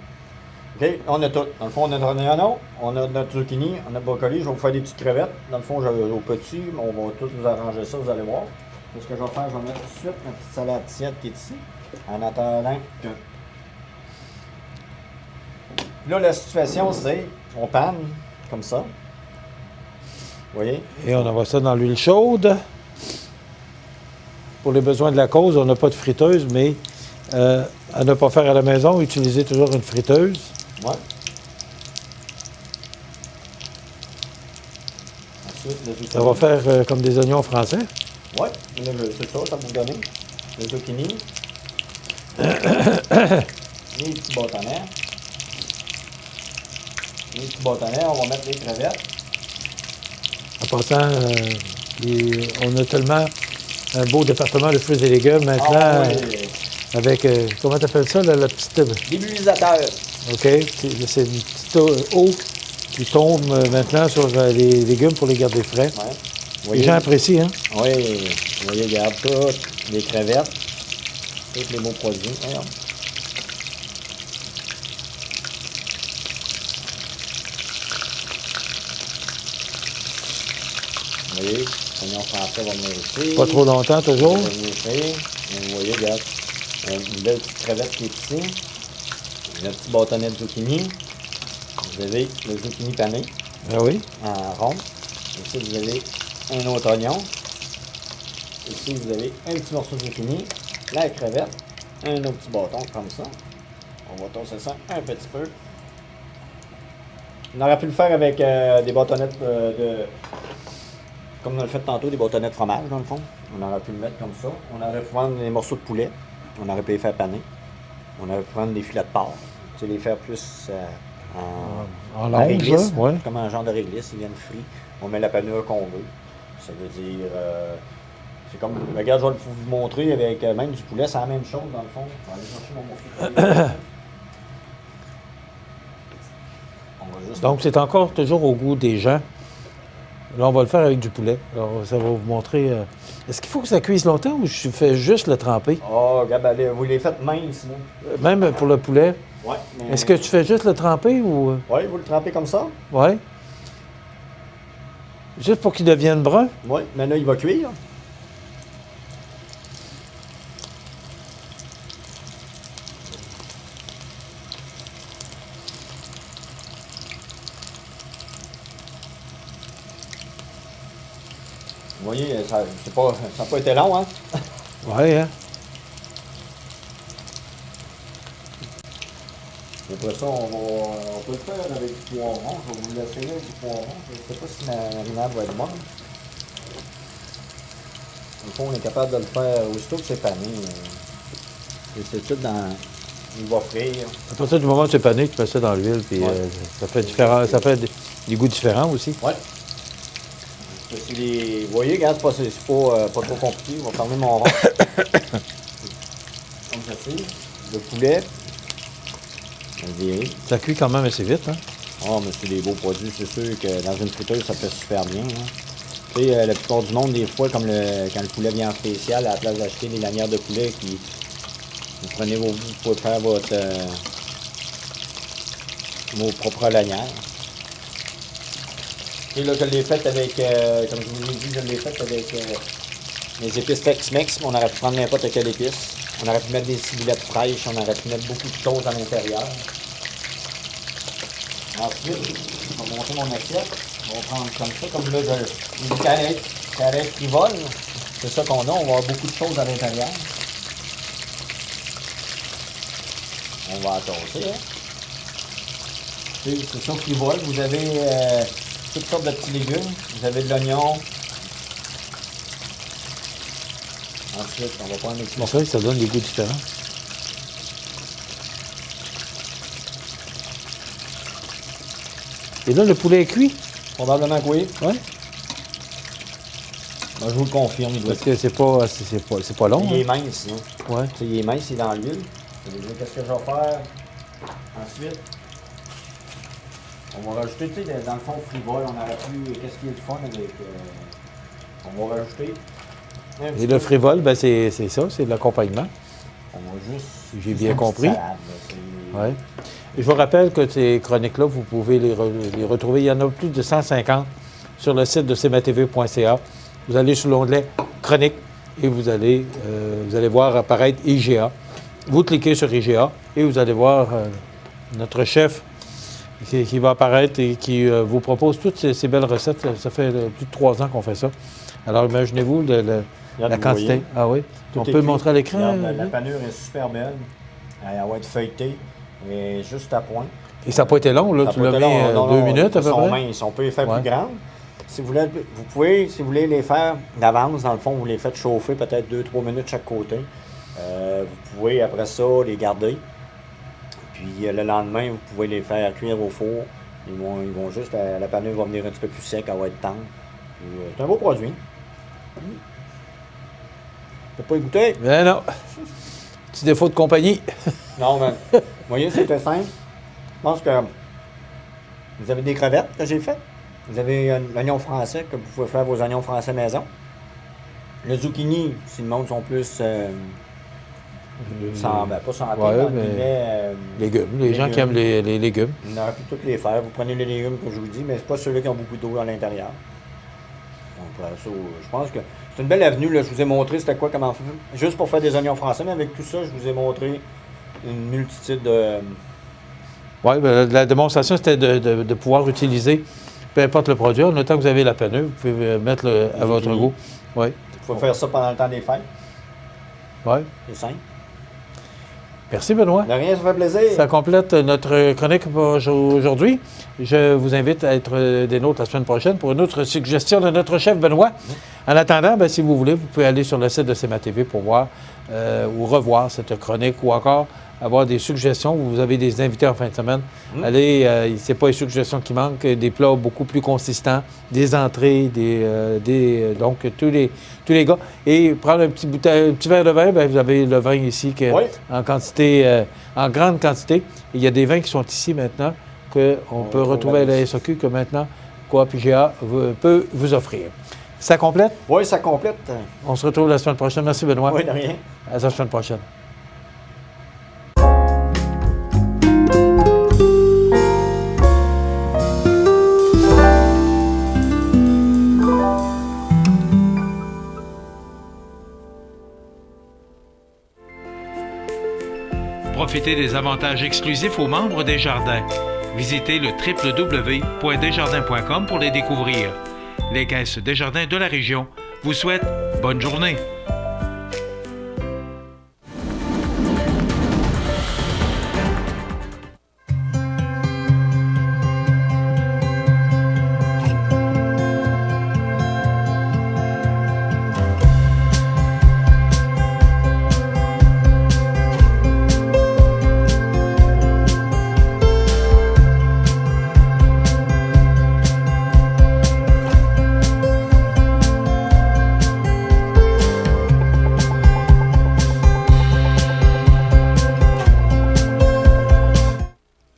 S9: OK, on a tout. Dans le fond, on a notre oignon, on a notre zucchini, on a notre brocoli. Je vais vous faire des petites crevettes. Dans le fond, au petit, on va tous vous arranger ça, vous allez voir. Ce que je vais faire, je vais mettre tout de suite ma petite salade tiède qui est ici. En attendant que... Là, la situation, c'est on panne, comme ça. Vous voyez?
S6: Et on envoie ça dans l'huile chaude. Pour les besoins de la cause, on n'a pas de friteuse, mais à ne pas faire à la maison, utilisez toujours une friteuse.
S9: Ouais. Ensuite,
S6: ça va faire comme des oignons français.
S9: Oui, c'est ça vous donne. Le zucchini. Les petits bâtonnets. Les petits bâtonnets, on va mettre les crevettes.
S6: En passant, on a tellement un beau département de fruits et légumes maintenant, avec, comment tu appelles ça, là, la petite...
S9: Débulisateur.
S6: OK, c'est une petite eau qui tombe maintenant sur les légumes pour les garder frais.
S9: Ouais.
S6: Les gens apprécient, hein?
S9: Oui, vous voyez, regarde toutes les crevettes, tous les beaux produits. Regarde. Vous voyez, l'oignon français va venir ici.
S6: Pas trop longtemps, toujours.
S9: Vous voyez, regarde, une belle petite crevette qui est ici. Le petit bâtonnet de zucchini. Vous avez le zucchini pané.
S6: Ah oui.
S9: En rond. Ici, vous avez un autre oignon. Ici, vous avez un petit morceau de zucchini, la crevette, un autre petit bâton comme ça. On va tosser ça un petit peu. On aurait pu le faire avec des bâtonnettes comme on l'a fait tantôt, des bâtonnets de fromage dans le fond. On aurait pu le mettre comme ça. On aurait pu prendre des morceaux de poulet. On aurait pu les faire paner. On aurait pu prendre des filets de porc. Tu sais, les faire plus
S6: en longe,
S9: réglisse,
S6: ouais.
S9: Comme un genre de réglisse, ils viennent frits. On met la panure qu'on veut. Ça veut dire... c'est comme... Regarde, je vais vous montrer avec même du poulet, c'est la même chose dans le fond. Je vais aller chercher mon morceau de poulet.
S6: Donc, c'est encore toujours au goût des gens. Là, on va le faire avec du poulet. Alors, ça va vous montrer... Est-ce qu'il faut que ça cuise longtemps ou je fais juste le tremper?
S9: Oh, regarde, allez, vous les faites minces, sinon.
S6: Même pour le poulet?
S9: Oui. Mais...
S6: Est-ce que tu fais juste le tremper ou...
S9: Oui, vous le trempez comme ça?
S6: Oui. Juste pour qu'il devienne brun?
S9: Oui, mais là, il va cuire. Vous voyez, ça n'a pas été long, hein?
S6: Oui, hein?
S9: Après ça, on peut le faire avec du poiron. Je vais vous l'essayer avec du poiron. Je ne sais pas si ma marinade va être bonne. Au fond, on est capable de le faire aussitôt que c'est pané. C'est tout dans... Il va frire.
S6: À partir du moment où c'est pané, tu mets ça dans l'huile, puis ça fait différent, ça fait des goûts différents aussi.
S9: Oui. Vous voyez, regarde, c'est pas trop compliqué. On va fermer mon ventre. Comme ceci. Le poulet.
S6: Ça cuit quand même assez vite, hein?
S9: Oh, mais c'est des beaux produits. C'est sûr que dans une friteuse, ça fait super bien. Hein? Tu sais, la plupart du monde, des fois, comme quand le poulet vient en spécial, à la place d'acheter des lanières de poulet, vous prenez vous pouvez faire vos propres lanières. Et là, je l'ai fait avec, comme je vous l'ai dit, je l'ai fait avec les épices Tex-Mex. On aurait pu prendre n'importe quelle épice. On aurait pu mettre des cibulettes fraîches. On aurait pu mettre beaucoup de choses à l'intérieur. Ensuite, je vais monter mon assiette. On va prendre comme ça, comme là, une carrette frivole. C'est ça qu'on a. On va avoir beaucoup de choses à l'intérieur. On va attasser, hein. C'est ça frivole. Vous avez toutes sortes de petits légumes. Vous avez de l'oignon. Ensuite, on va prendre les petits
S6: C'est vrai que ça donne des goûts différents. Et là, le poulet est cuit?
S9: Probablement que oui.
S6: Oui.
S9: Moi, je vous le confirme.
S6: Parce que c'est pas long.
S9: Il est
S6: hein?
S9: mince, hein?
S6: Ouais.
S9: Il est mince, il est dans l'huile. Qu'est-ce que je vais faire ensuite? On va rajouter, tu sais, dans le fond frivole, on aurait pu. Qu'est-ce qui est le fun avec. On va rajouter.
S6: Et le frivole, ben c'est ça, c'est de l'accompagnement.
S9: On va juste.
S6: J'ai bien compris.
S9: Salade,
S6: ouais. Et je vous rappelle que ces chroniques-là, vous pouvez les retrouver. Il y en a plus de 150 sur le site de cmatv.ca. Vous allez sur l'onglet Chroniques et vous allez voir apparaître IGA. Vous cliquez sur IGA et vous allez voir notre chef qui va apparaître et qui vous propose toutes ces belles recettes. Ça fait plus de 3 ans qu'on fait ça. Alors, imaginez-vous la quantité.
S9: voyez.
S6: Ah oui?
S9: Tout
S6: On
S9: est
S6: peut le
S9: cuit.
S6: montrer à l'écran?
S9: Regarde, la panure est super belle. Elle va être feuilletée et juste à point.
S6: Et ça n'a pas été long, là?
S9: Ça
S6: Tu
S9: a
S6: l'as
S9: pas
S6: mis
S9: été long. Non,
S6: 2 minutes à peu
S9: Ils sont
S6: près?
S9: minces. On peut les faire
S6: Ouais.
S9: plus grandes. Si vous voulez les faire d'avance, dans le fond, vous les faites chauffer peut-être 2-3 minutes chaque côté. Vous pouvez, après ça, les garder. Puis le lendemain, vous pouvez les faire cuire au four. Ils vont juste, la panure va venir un petit peu plus sec, elle va être tendre. C'est un beau produit. T'as pas y goûté?
S6: Ben non. Petit défaut de compagnie.
S9: Non, mais vous voyez, c'était simple. Je pense que vous avez des crevettes que j'ai faites. Vous avez l'oignon français, que vous pouvez faire vos oignons français maison. Le zucchini, si le monde sont plus pas santé,
S6: Ouais,
S9: dans
S6: mais
S9: le guillemets,
S6: légumes. Les gens qui aiment les légumes.
S9: On aurait pu toutes les faire. Vous prenez les légumes, comme je vous dis, mais c'est pas ceux-là qui ont beaucoup d'eau à l'intérieur. Donc, ça, je pense que c'est une belle avenue. Là. Je vous ai montré c'était quoi, comment faire. Juste pour faire des oignons français, mais avec tout ça, je vous ai montré une multitude de...
S6: Oui, la démonstration, c'était de pouvoir utiliser, peu importe le produit, en autant que vous avez la panure, vous pouvez mettre à votre goût. Oui.
S9: Il faut faire ça pendant le temps des fêtes.
S6: Oui.
S9: C'est simple.
S6: Merci, Benoît.
S9: De rien, ça fait plaisir.
S6: Ça complète notre chronique pour aujourd'hui. Je vous invite à être des nôtres la semaine prochaine pour une autre suggestion de notre chef Benoît. En attendant, bien, si vous voulez, vous pouvez aller sur le site de CMA-TV pour voir ou revoir cette chronique ou encore avoir des suggestions. Vous avez des invités en fin de semaine. Allez, c'est pas les suggestions qui manquent, des plats beaucoup plus consistants, des entrées, donc tous les gars. Et prendre un petit verre de vin, bien, vous avez le vin ici en quantité, en grande quantité. Et il y a des vins qui sont ici maintenant qu'on peut retrouver à la SAQ que maintenant Coop IGA peut vous offrir. Ça complète?
S9: Oui, ça complète.
S6: On se retrouve la semaine prochaine. Merci, Benoît.
S9: Oui, de rien.
S6: À la semaine prochaine. Profitez des avantages exclusifs aux membres des Jardins. Visitez le www.desjardins.com pour les découvrir. Les caisses Desjardins de la région vous souhaitent bonne journée.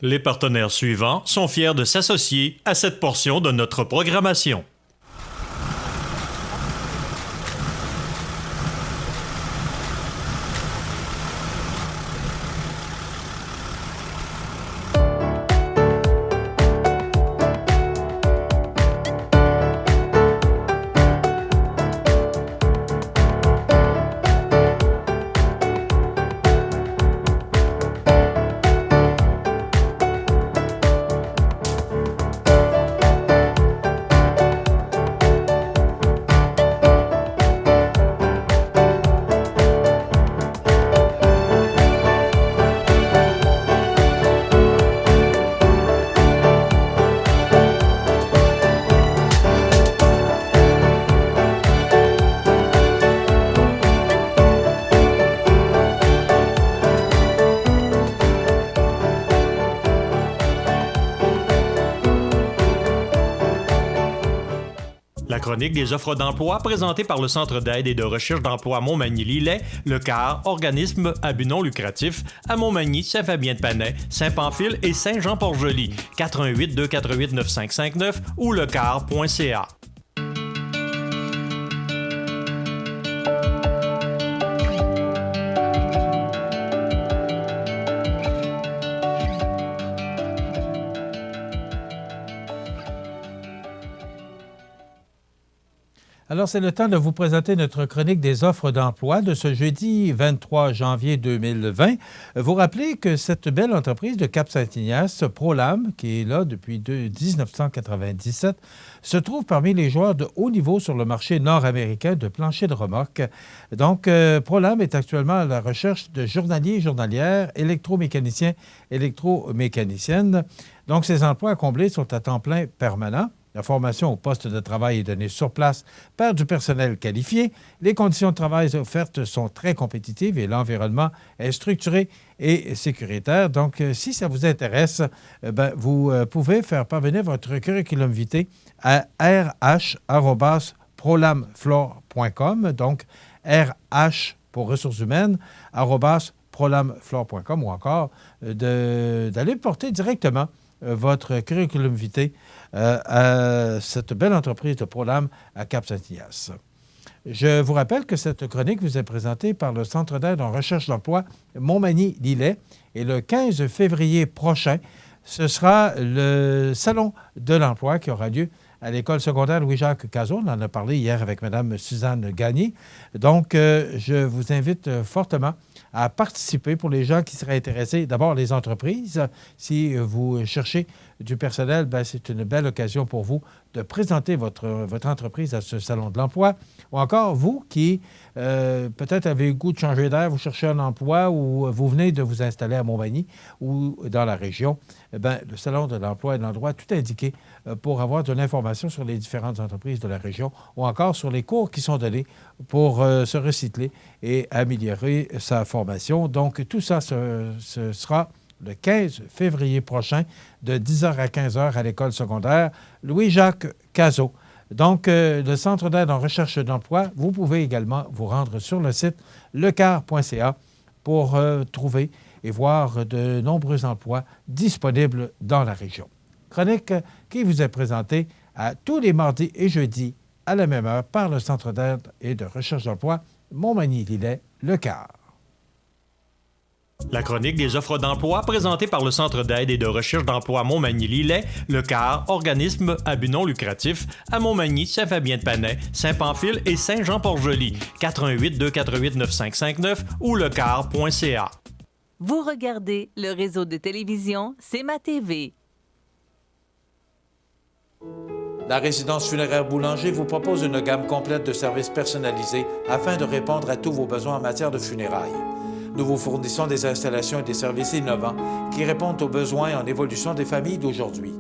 S5: Les partenaires suivants sont fiers de s'associer à cette portion de notre programmation. chronique des offres d'emploi présentée par le Centre d'aide et de recherche d'emploi Montmagny-Lillet, le CAR, organisme à but non lucratif, à Montmagny, Saint-Fabien-de-Panay, Saint-Pamphile et Saint-Jean-Port-Joli. 418-248-9559 ou lecar.ca.
S1: Alors, c'est le temps de vous présenter notre chronique des offres d'emploi de ce jeudi 23 janvier 2020. Vous rappelez que cette belle entreprise de Cap-Saint-Ignace, Prolam, qui est là depuis 1997, se trouve parmi les joueurs de haut niveau sur le marché nord-américain de plancher de remorque. Donc, Prolam est actuellement à la recherche de journaliers et journalières, électromécaniciens, électromécaniciennes. Donc, ces emplois à combler sont à temps plein permanent. La formation au poste de travail est donnée sur place par du personnel qualifié. Les conditions de travail offertes sont très compétitives et l'environnement est structuré et sécuritaire. Donc, si ça vous intéresse, vous pouvez faire parvenir votre curriculum vitae à rh@prolamflore.com. Donc, RH pour ressources humaines, @prolamflore.com ou encore d'aller porter directement votre curriculum vitae à cette belle entreprise de Prolam à Cap-Saint-Ignace. Je vous rappelle que cette chronique vous est présentée par le Centre d'aide en recherche d'emploi Montmagny-Lillet et le 15 février prochain, ce sera le Salon de l'emploi qui aura lieu à l'école secondaire Louis-Jacques Cazot. On en a parlé hier avec Mme Suzanne Gagné. Donc, je vous invite fortement à participer pour les gens qui seraient intéressés. D'abord, les entreprises. Si vous cherchez du personnel, c'est une belle occasion pour vous de présenter votre entreprise à ce Salon de l'emploi. Ou encore, vous qui peut-être avez le goût de changer d'air, vous cherchez un emploi ou vous venez de vous installer à Montmagny ou dans la région, le Salon de l'emploi est l'endroit tout indiqué pour avoir de l'information sur les différentes entreprises de la région ou encore sur les cours qui sont donnés pour se recycler et améliorer sa formation. Donc, tout ça, ce sera le 15 février prochain, de 10h à 15h à l'école secondaire Louis-Jacques Cazot. Donc, le Centre d'aide en recherche d'emploi, vous pouvez également vous rendre sur le site lecar.ca pour trouver et voir de nombreux emplois disponibles dans la région. Chronique qui vous est présentée à tous les mardis et jeudis à la même heure par le Centre d'aide et de recherche d'emploi Montmagny-Lillet, Lecar.
S5: La chronique des offres d'emploi présentée par le Centre d'aide et de recherche d'emploi Montmagny-Lillet, le CAR, organisme à but non lucratif, à Montmagny, Saint-Fabien-de-Panay, Saint-Pamphile et Saint-Jean-Port-Joli. 418-248-9559 ou lecar.ca.
S2: Vous regardez le réseau de télévision CEMA TV.
S6: La résidence funéraire Boulanger vous propose une gamme complète de services personnalisés afin de répondre à tous vos besoins en matière de funérailles. Nous vous fournissons des installations et des services innovants qui répondent aux besoins en évolution des familles d'aujourd'hui.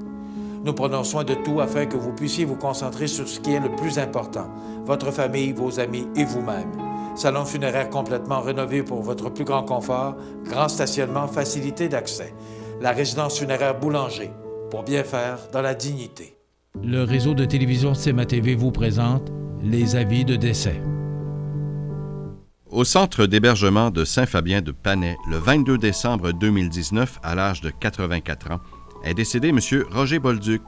S6: Nous prenons soin de tout afin que vous puissiez vous concentrer sur ce qui est le plus important, votre famille, vos amis et vous-même. Salon funéraire complètement rénové pour votre plus grand confort, grand stationnement, facilité d'accès. La résidence funéraire Boulanger, pour bien faire dans la dignité.
S1: Le réseau de télévision CEMA TV vous présente les avis de décès.
S10: Au centre d'hébergement de Saint-Fabien-de-Panay, le 22 décembre 2019, à l'âge de 84 ans, est décédé M. Roger Bolduc,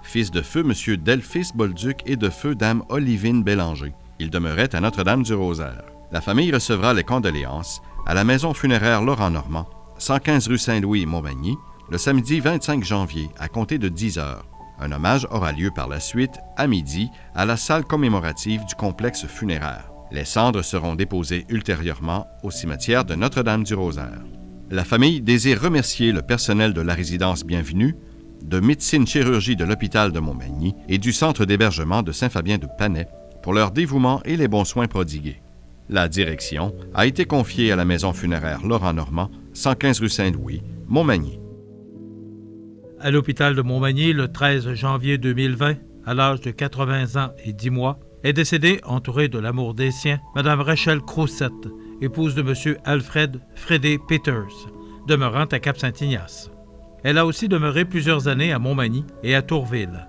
S10: fils de feu M. Delphis Bolduc et de feu Dame Olivine Bélanger. Il demeurait à Notre-Dame-du-Rosaire. La famille recevra les condoléances à la maison funéraire Laurent-Normand, 115 rue Saint-Louis, Montmagny, le samedi 25 janvier, à compter de 10 heures. Un hommage aura lieu par la suite, à midi, à la salle commémorative du complexe funéraire. Les cendres seront déposées ultérieurement au cimetière de Notre-Dame-du-Rosaire. La famille désire remercier le personnel de la résidence Bienvenue, de médecine-chirurgie de l'hôpital de Montmagny et du centre d'hébergement de Saint-Fabien-de-Panay pour leur dévouement et les bons soins prodigués. La direction a été confiée à la maison funéraire Laurent-Normand, 115 rue Saint-Louis, Montmagny.
S1: À l'hôpital de Montmagny, le 13 janvier 2020, à l'âge de 80 ans et 10 mois, est décédée, entourée de l'amour des siens, Mme Rachel Crousset, épouse de M. Alfred Frédé Peters, demeurant à Cap-Saint-Ignace. Elle a aussi demeuré plusieurs années à Montmagny et à Tourville.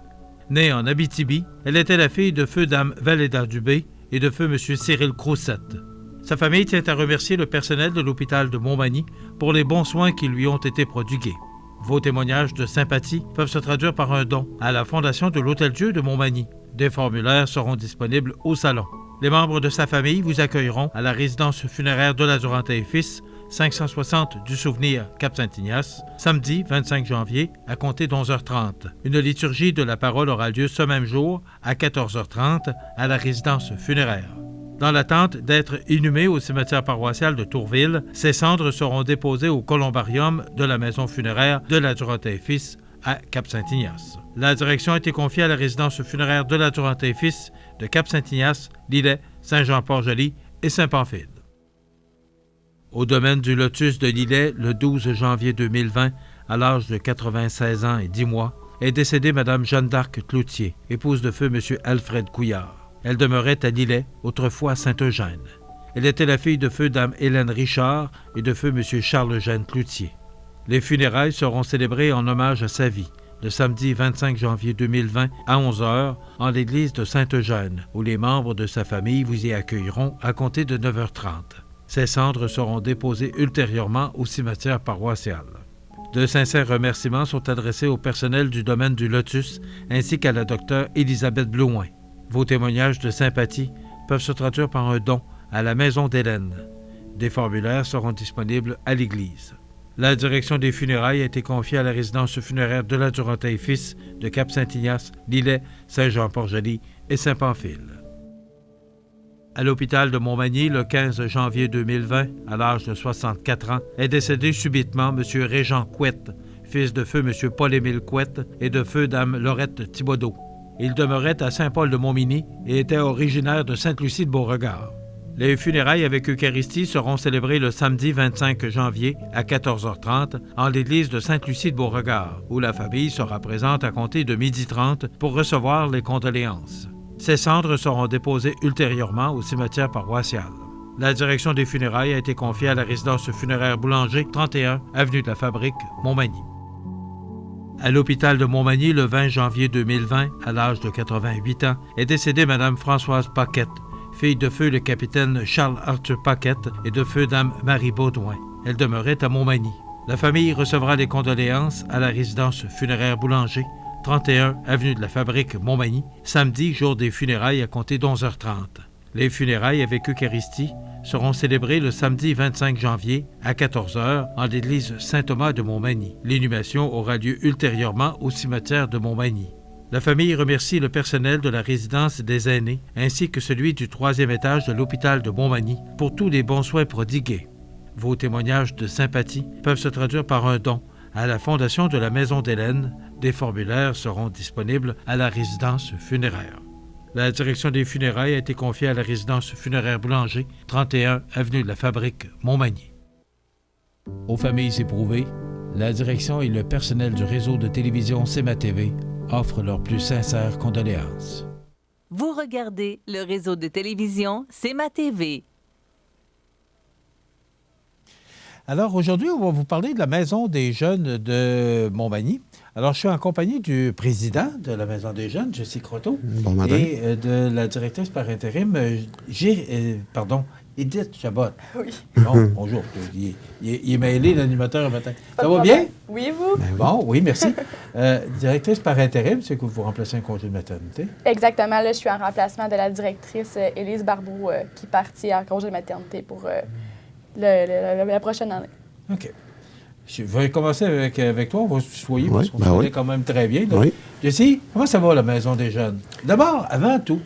S6: Née en Abitibi, elle était la fille de feu Dame Valéda Dubé et de feu M. Cyril Crousette. Sa famille tient à remercier le personnel de l'hôpital de Montmagny pour les bons soins qui lui ont été prodigués. Vos témoignages de sympathie peuvent se traduire par un don à la Fondation de l'Hôtel-Dieu de Montmagny. Des formulaires seront disponibles au salon. Les membres de sa famille vous accueilleront à la résidence funéraire de la Durantaye et Fils, 560 du Souvenir, Cap-Saint-Ignace, samedi 25 janvier à compter d'11h30. Une liturgie de la parole aura lieu ce même jour à 14h30 à la résidence funéraire. Dans l'attente d'être inhumé au cimetière paroissial de Tourville, ses cendres seront déposées au columbarium de la maison funéraire de la Durantaye et Fils à Cap-Saint-Ignace. La direction a été confiée à la résidence funéraire de la Durantaye et Fils de Cap-Saint-Ignace, Lillet, Saint-Jean-Port-Joli et Saint-Pamphile. Au domaine du Lotus de Lillet, le 12 janvier 2020, à l'âge de 96 ans et 10 mois, est décédée Mme Jeanne d'Arc Cloutier, épouse de feu M. Alfred Couillard. Elle demeurait à Lillet, autrefois Saint-Eugène. Elle était la fille de feu Dame Hélène Richard et de feu M. Charles-Eugène Cloutier. Les funérailles seront célébrées en hommage à sa vie, le samedi 25 janvier 2020 à 11h en l'église de Saint-Eugène, où les membres de sa famille vous y accueilleront à compter de 9h30. Ses cendres seront déposées ultérieurement au cimetière paroissial. De sincères remerciements sont adressés au personnel du domaine du Lotus ainsi qu'à la docteure Élisabeth Blouin. Vos témoignages de sympathie peuvent se traduire par un don à la Maison d'Hélène. Des formulaires seront disponibles à l'église. La direction des funérailles a été confiée à la résidence funéraire de la Durantaye et Fils de Cap-Saint-Ignace, Lillet, Saint-Jean-Port-Joli et Saint-Pamphile. À l'hôpital de Montmagny, le 15 janvier 2020, à l'âge de 64 ans, est décédé subitement M. Régent Couette, fils de feu M. Paul-Émile Couette et de feu Dame Laurette Thibodeau. Il demeurait à Saint-Paul-de-Montmagny et était originaire de Sainte-Lucie-de-Beauregard. Les funérailles avec Eucharistie seront célébrées le samedi 25 janvier à 14h30 en l'église de Sainte-Lucie-de-Beauregard, où la famille sera présente à compter de 12h30 pour recevoir les condoléances. Ces cendres seront déposées ultérieurement au cimetière paroissial. La direction des funérailles a été confiée à la résidence funéraire Boulanger, 31 avenue de la Fabrique, Montmagny. À l'hôpital de Montmagny, le 20 janvier 2020, à l'âge de 88 ans, est décédée Mme Françoise Paquette, fille de feu le capitaine Charles-Arthur Paquette et de feu Dame Marie Baudouin. Elle demeurait à Montmagny. La famille recevra les condoléances à la résidence funéraire Boulanger, 31 avenue de la Fabrique, Montmagny, samedi, jour des funérailles à compter d'11h30. Les funérailles avec Eucharistie seront célébrées le samedi 25 janvier à 14h en l'église Saint-Thomas de Montmagny. L'inhumation aura lieu ultérieurement au cimetière de Montmagny. La famille remercie le personnel de la résidence des aînés ainsi que celui du 3e étage de l'hôpital de Montmagny pour tous les bons soins prodigués. Vos témoignages de sympathie peuvent se traduire par un don à la Fondation de la Maison d'Hélène. Des formulaires seront disponibles à la résidence funéraire. La direction des funérailles a été confiée à la résidence funéraire Boulanger, 31 avenue de la Fabrique, Montmagny.
S1: Aux familles éprouvées, la direction et le personnel du réseau de télévision CMA TV offrent leurs plus sincères condoléances.
S2: Vous regardez le réseau de télévision CMA TV.
S1: Alors aujourd'hui, on va vous parler de la Maison des jeunes de Montmagny. Alors, je suis en compagnie du président de la Maison des jeunes, Jessie Croteau,
S11: bon matin.
S1: Et de la directrice par intérim, Edith Chabot.
S12: Oui.
S1: Bon, bonjour. Il est mêlé, l'animateur, le matin. Ça va bien?
S12: Oui, et vous?
S1: Bon, oui, merci. Directrice par intérim, c'est que vous remplacez un congé de maternité?
S12: Exactement. Là, je suis en remplacement de la directrice Élise Barbeau, qui est partie en congé de maternité pour la prochaine année.
S1: OK. Je vais commencer avec toi. On va se tutoyer parce qu'on se connaît quand même très bien.
S11: Oui.
S1: Jessie, comment ça va, la Maison des jeunes? D'abord, avant tout,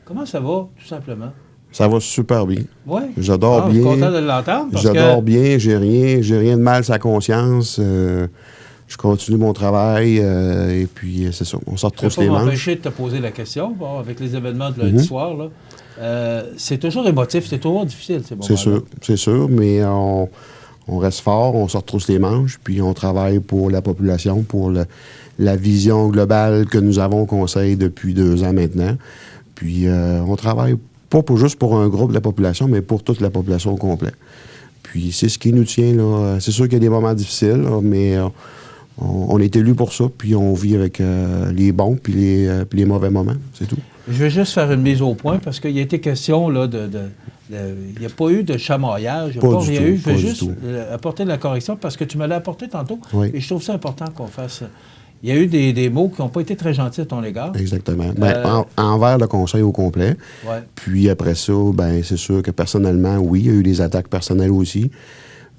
S1: comment ça va, tout simplement?
S11: Ça va super bien.
S1: Oui?
S11: J'adore bien.
S1: Je suis content de l'entendre.
S11: J'adore bien. J'ai rien de mal sur la conscience. Je continue mon travail et puis c'est ça. On sort trop les manches. Je ne peux pas
S1: m'empêcher de te poser la question. Bon, avec les événements de lundi soir, là, c'est toujours émotif, c'est toujours difficile, ces moments-là.
S11: C'est sûr, mais on reste fort, on se retrousse les manches, puis on travaille pour la population, pour la vision globale que nous avons au Conseil depuis 2 ans maintenant. Puis on travaille pas juste pour un groupe de la population, mais pour toute la population au complet. Puis c'est ce qui nous tient, là. C'est sûr qu'il y a des moments difficiles, là, mais on est élu pour ça, puis on vit avec les bons puis les mauvais moments, c'est tout.
S1: Je vais juste faire une mise au point parce qu'il y a été question là, il n'y a pas eu de chamaillage, il n'y a pas rien eu. Je vais juste apporter de la correction parce que tu me l'as apporté tantôt. Oui. Et je trouve ça important qu'on fasse. Il y a eu des mots qui n'ont pas été très gentils à ton égard.
S11: Exactement. Envers le conseil au complet.
S1: Ouais.
S11: Puis après ça, c'est sûr que personnellement, oui, il y a eu des attaques personnelles aussi.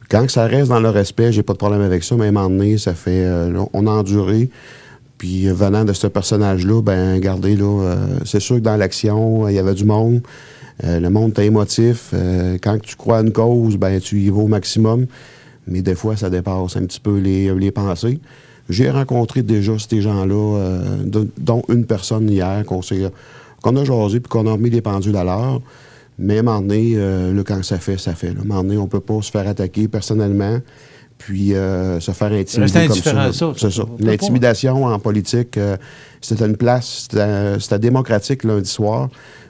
S11: Quand ça reste dans le respect, j'ai pas de problème avec ça, mais à un moment donné, ça fait... on a enduré. Puis venant de ce personnage-là, regardez, c'est sûr que dans l'action, il y avait du monde. Le monde était émotif. Quand tu crois à une cause, tu y vas au maximum. Mais des fois, ça dépasse un petit peu les pensées. J'ai rencontré déjà ces gens-là, dont une personne hier, qu'on a jasé puis qu'on a remis les pendules à l'heure. Mais à un moment donné, quand ça fait, ça fait. Là. À un moment donné, on ne peut pas se faire attaquer personnellement puis se faire intimider comme ça. C'est ça. L'intimidation en politique, c'était une place, c'était démocratique lundi soir,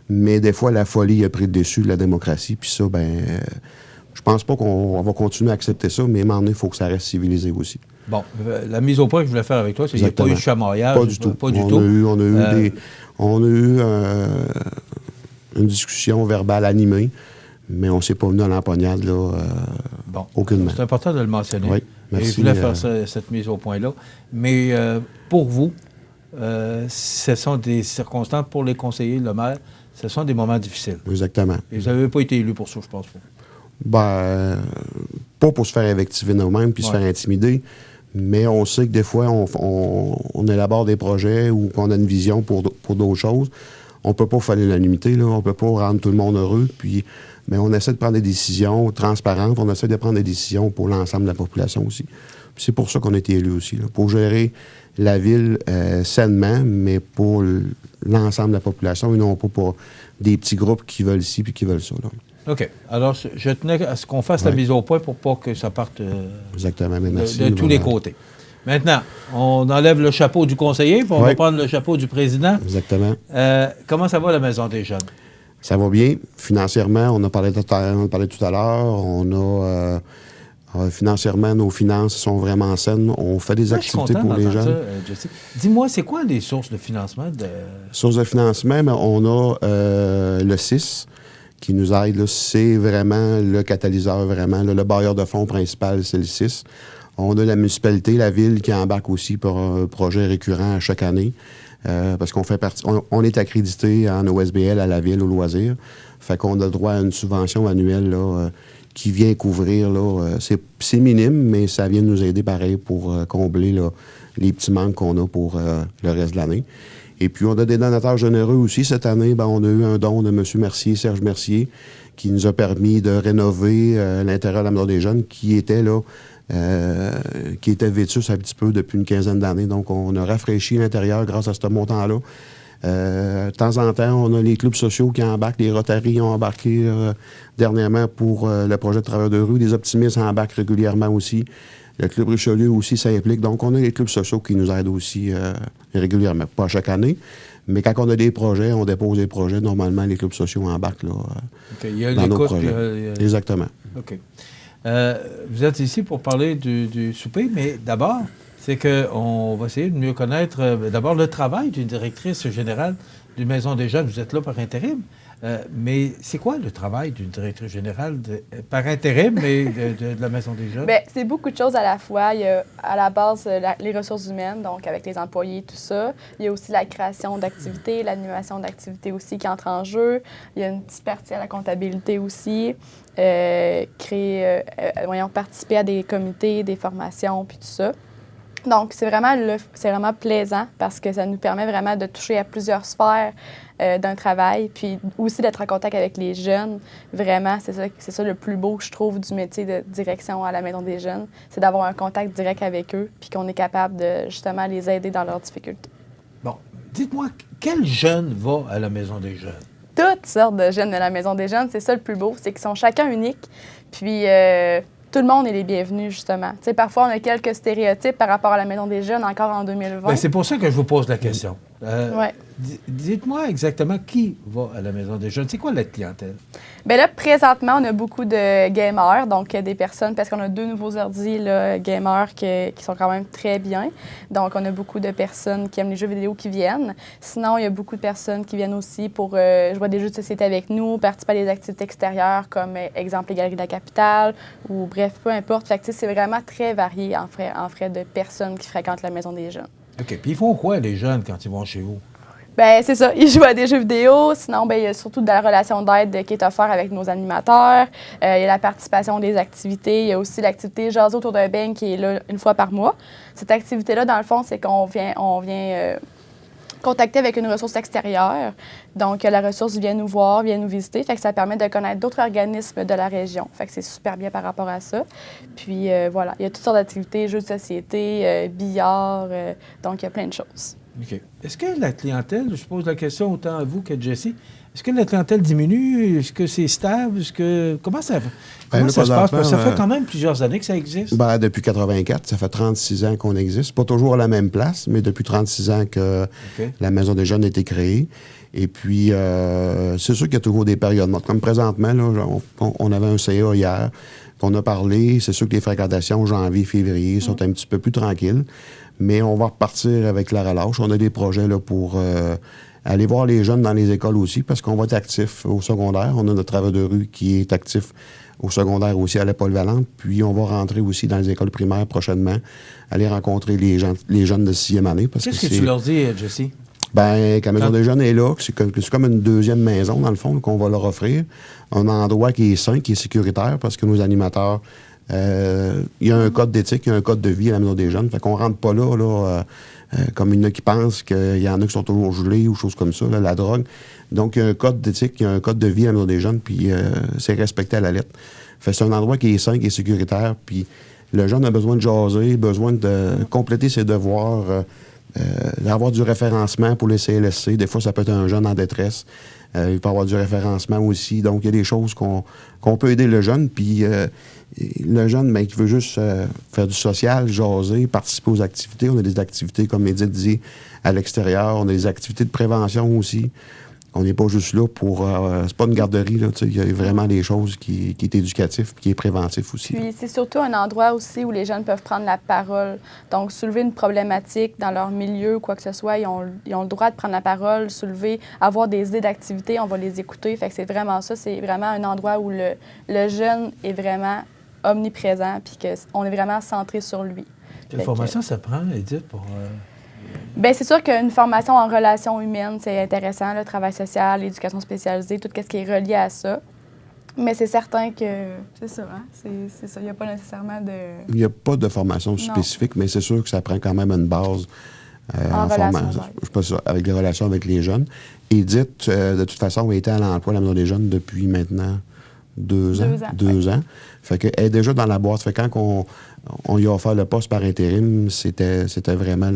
S11: mais des fois, la folie a pris le dessus de la démocratie. Puis ça, je pense pas qu'on va continuer à accepter ça, mais à un moment donné, il faut que ça reste civilisé aussi.
S1: Bon, la mise au point que je voulais faire avec toi, c'est qu'il n'y a pas eu de chamaillage.
S11: Pas du tout. On a eu une discussion verbale animée, mais on ne s'est pas venu à l'empoignade, aucunement.
S1: C'est important de le mentionner.
S11: Oui, merci.
S1: Et je voulais faire cette mise au point-là. Mais pour vous, ce sont des circonstances pour les conseillers, le maire, ce sont des moments difficiles.
S11: Exactement.
S1: Et vous n'avez pas été élu pour ça, je pense pas.
S11: Pas pour se faire invectiver nous-mêmes puis se faire intimider, mais on sait que des fois, on élabore des projets ou qu'on a une vision pour d'autres choses. On ne peut pas faire l'unanimité, là. On ne peut pas rendre tout le monde heureux. Mais on essaie de prendre des décisions transparentes. On essaie de prendre des décisions pour l'ensemble de la population aussi. Puis c'est pour ça qu'on a été élus aussi, là, pour gérer la ville sainement, mais pour l'ensemble de la population et non pas pour des petits groupes qui veulent ci puis qui veulent ça. Là.
S1: OK. Alors, je tenais à ce qu'on fasse la mise au point pour pas que ça parte
S11: Exactement. Mais merci,
S1: de tous les côtés. Maintenant, on enlève le chapeau du conseiller, puis on va prendre le chapeau du président.
S11: Exactement.
S1: Comment ça va, la Maison des Jeunes?
S11: Ça va bien. Financièrement, on a parlé tout à l'heure. Financièrement, nos finances sont vraiment saines. On fait des activités pour les jeunes.
S1: Dis-moi, c'est quoi les sources de financement?
S11: Sources de financement, on a le CIS qui nous aide. C'est vraiment le catalyseur, vraiment. Le bailleur de fonds principal, c'est le CIS. On a la municipalité, la ville qui embarque aussi pour un projet récurrent à chaque année. Parce qu'on fait partie, on est accrédité en OSBL à la ville, au loisir. Fait qu'on a le droit à une subvention annuelle là, qui vient couvrir. Là, c'est minime, mais ça vient nous aider pareil pour combler là, les petits manques qu'on a pour le reste de l'année. Et puis, on a des donateurs généreux aussi. Cette année, on a eu un don de M. Mercier, Serge Mercier, qui nous a permis de rénover l'intérieur de la Maison des Jeunes, qui était là, qui était vétus un petit peu depuis une quinzaine d'années. Donc, on a rafraîchi l'intérieur grâce à ce montant-là. De temps en temps, on a les clubs sociaux qui embarquent. Les Rotary ont embarqué dernièrement pour le projet de travailleurs de rue. Les optimistes embarquent régulièrement aussi. Le Club Richelieu aussi s'implique. Donc, on a les clubs sociaux qui nous aident aussi régulièrement. Pas chaque année, mais quand on a des projets, on dépose des projets. Normalement, les clubs sociaux embarquent là, dans nos projets. Exactement.
S1: OK. Vous êtes ici pour parler du souper, mais d'abord, c'est qu'on va essayer de mieux connaître d'abord le travail d'une directrice générale d'une Maison des Jeunes. Vous êtes là par intérim. Mais c'est quoi le travail d'une directrice générale par intérim, mais de la Maison des Jeunes?
S12: Bien, c'est beaucoup de choses à la fois. Il y a à la base les ressources humaines, donc avec les employés, tout ça. Il y a aussi la création d'activités, l'animation d'activités aussi qui entre en jeu. Il y a une petite partie à la comptabilité aussi. Participer à des comités, des formations, puis tout ça. Donc, c'est vraiment plaisant parce que ça nous permet vraiment de toucher à plusieurs sphères d'un travail, puis aussi d'être en contact avec les jeunes. Vraiment, c'est ça le plus beau, je trouve, du métier de direction à la Maison des Jeunes, c'est d'avoir un contact direct avec eux, puis qu'on est capable de, justement, les aider dans leurs difficultés.
S1: Bon, dites-moi, quel jeune va à la Maison des Jeunes?
S12: Toutes sortes de jeunes de la Maison des Jeunes, c'est ça le plus beau, c'est qu'ils sont chacun uniques, puis tout le monde est les bienvenus, justement. Tu sais, parfois, on a quelques stéréotypes par rapport à la Maison des Jeunes, encore en 2020.
S1: Bien, c'est pour ça que je vous pose la question.
S12: Ouais.
S1: Dites-moi exactement qui va à la Maison des jeunes. C'est quoi la clientèle?
S12: Bien là, présentement, on a beaucoup de gamers, donc des personnes, parce qu'on a 2 nouveaux ordi là, gamers qui sont quand même très bien. Donc, on a beaucoup de personnes qui aiment les jeux vidéo qui viennent. Sinon, il y a beaucoup de personnes qui viennent aussi pour jouer à des jeux de société avec nous, participer à des activités extérieures, comme exemple les Galeries de la Capitale, ou bref, peu importe. Fait que c'est vraiment très varié en frais de personnes qui fréquentent la Maison des jeunes.
S1: OK. Puis ils font quoi, les jeunes, quand ils vont chez vous?
S12: Bien, c'est ça. Ils jouent à des jeux vidéo. Sinon, bien, il y a surtout de la relation d'aide qui est offerte avec nos animateurs. Il y a la participation des activités. Il y a aussi l'activité Jaser autour d'un beigne qui est là 1 fois par mois. Cette activité-là, dans le fond, c'est qu'on vient contacter avec une ressource extérieure. Donc, la ressource vient nous voir, vient nous visiter. Fait que ça permet de connaître d'autres organismes de la région. Fait que c'est super bien par rapport à ça. Puis, voilà, il y a toutes sortes d'activités, jeux de société, billard. Donc, il y a plein de choses.
S1: OK. Est-ce que la clientèle, je pose la question autant à vous qu'à Jessie, est-ce que la clientèle diminue? Est-ce que c'est stable? Comment ça se passe? Parce que ça fait quand même plusieurs années que ça existe.
S11: Ben, depuis 1984, ça fait 36 ans qu'on existe. Pas toujours à la même place, mais depuis 36 ans que la Maison des jeunes a été créée. Et puis, c'est sûr qu'il y a toujours des périodes mortes. Comme présentement, là, on avait un CA hier qu'on a parlé. C'est sûr que les fréquentations janvier, février sont un petit peu plus tranquilles. Mais on va repartir avec la relâche. On a des projets là, pour aller voir les jeunes dans les écoles aussi, parce qu'on va être actif au secondaire. On a notre travail de rue qui est actif au secondaire aussi à la polyvalente. Puis on va rentrer aussi dans les écoles primaires prochainement, aller rencontrer les jeunes de 6e année.
S1: Qu'est-ce que tu leur dis, Jessie?
S11: Bien, que la Maison des jeunes est là, c'est comme une deuxième maison, dans le fond, qu'on va leur offrir. Un endroit qui est sain, qui est sécuritaire, parce que nos animateurs... il y a un code d'éthique, il y a un code de vie à la Maison des jeunes. Fait qu'on rentre pas là comme il y en a qui pensent qu'il y en a qui sont toujours gelés ou choses comme ça, là, la drogue. Donc, il y a un code d'éthique, il y a un code de vie à la Maison des jeunes, puis c'est respecté à la lettre. Fait que c'est un endroit qui est sain, qui est sécuritaire, puis le jeune a besoin de jaser, besoin de compléter ses devoirs, d'avoir du référencement pour les CLSC. Des fois, ça peut être un jeune en détresse. Il peut avoir du référencement aussi. Donc, il y a des choses qu'on peut aider le jeune. Puis, le jeune, bien, qui veut juste faire du social, jaser, participer aux activités. On a des activités, comme Edith dit, à l'extérieur. On a des activités de prévention aussi. On n'est pas juste là pour... c'est pas une garderie, là. Il y a vraiment des choses qui est éducatif et qui est préventif aussi.
S12: Puis, c'est surtout un endroit aussi où les jeunes peuvent prendre la parole. Donc, soulever une problématique dans leur milieu ou quoi que ce soit, ils ont le droit de prendre la parole, soulever, avoir des idées d'activités, on va les écouter. Fait que c'est vraiment ça. C'est vraiment un endroit où le jeune est vraiment omniprésent puis qu'on est vraiment centré sur lui.
S1: Quelle formation ça prend, Edith, pour...
S12: Bien, c'est sûr qu'une formation en relations humaines, c'est intéressant, le travail social, l'éducation spécialisée, tout ce qui est relié à ça. Mais c'est certain que c'est ça, hein? C'est ça. Il n'y a pas nécessairement de...
S11: Il n'y a pas de formation spécifique, mais c'est sûr que ça prend quand même une base
S12: en formation.
S11: Je sais pas ça, avec les relations avec les jeunes. Edith, de toute façon, a été à l'emploi à la Maison des jeunes depuis maintenant 2 ans. 2 ans. Fait qu'elle est déjà dans la boîte. Fait que quand on lui a offert le poste par intérim, c'était vraiment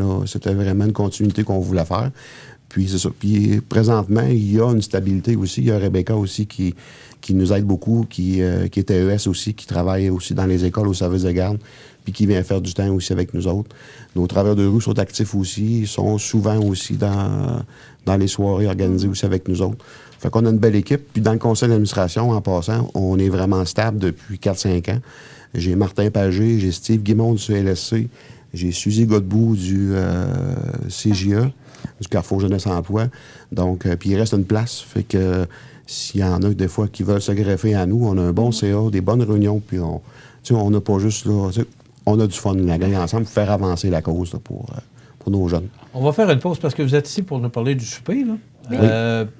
S11: une continuité qu'on voulait faire. Puis c'est ça. Puis présentement, il y a une stabilité aussi. Il y a Rebecca aussi qui nous aide beaucoup, qui est ES aussi, qui travaille aussi dans les écoles au service de garde, puis qui vient faire du temps aussi avec nous autres. Nos travailleurs de rue sont actifs aussi. Ils sont souvent aussi dans les soirées organisées aussi avec nous autres. Fait qu'on a une belle équipe. Puis dans le conseil d'administration, en passant, on est vraiment stable depuis 4-5 ans. J'ai Martin Pagé, j'ai Steve Guimond du CLSC, j'ai Suzy Godbout du CJA, du Carrefour Jeunesse Emploi. Donc, puis il reste une place. Fait que s'il y en a des fois qui veulent se greffer à nous, on a un bon CA, des bonnes réunions, puis on n'a pas juste là... On a du fun, la gang ensemble, pour faire avancer la cause là, pour nos jeunes.
S1: On va faire une pause parce que vous êtes ici pour nous parler du souper, là. Oui.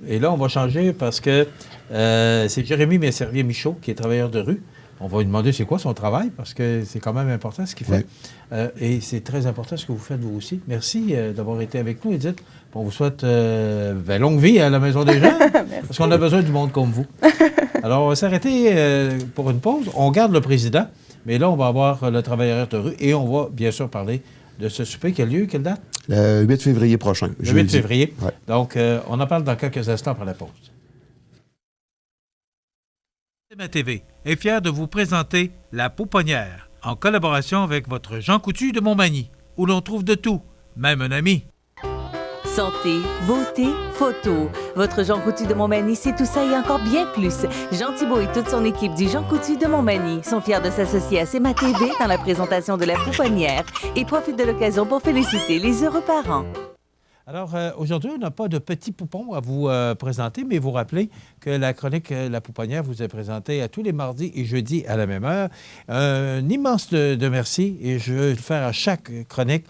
S1: Et là, on va changer parce que c'est Jérémy Messervier-Michaud qui est travailleur de rue. On va lui demander c'est quoi son travail parce que c'est quand même important ce qu'il fait. Oui. Et c'est très important ce que vous faites vous aussi. Merci d'avoir été avec nous, Edith. On vous souhaite longue vie à la Maison des jeunes parce qu'on a besoin du monde comme vous. Alors, on va s'arrêter pour une pause. On garde le président, mais là, on va avoir le travailleur de rue et on va bien sûr parler de ce souper qui a lieu. Quelle date?
S11: Le 8 février prochain.
S1: Le 8 février. Ouais. Donc, on en parle dans quelques instants après la pause. Ma TV est fier de vous présenter La Pouponnière, en collaboration avec votre Jean Coutu de Montmagny, où l'on trouve de tout, même un ami.
S2: Santé, beauté, photo. Votre Jean Coutu de Montmagny, c'est tout ça et encore bien plus. Jean Thibault et toute son équipe du Jean Coutu de Montmagny sont fiers de s'associer à CEMA TV dans la présentation de la pouponnière et profitent de l'occasion pour féliciter les heureux parents.
S1: Alors, aujourd'hui, on n'a pas de petits poupons à vous présenter, mais vous rappelez que la chronique La Pouponnière vous est présentée à tous les mardis et jeudis à la même heure. Un immense de merci, et je veux le faire à chaque chronique,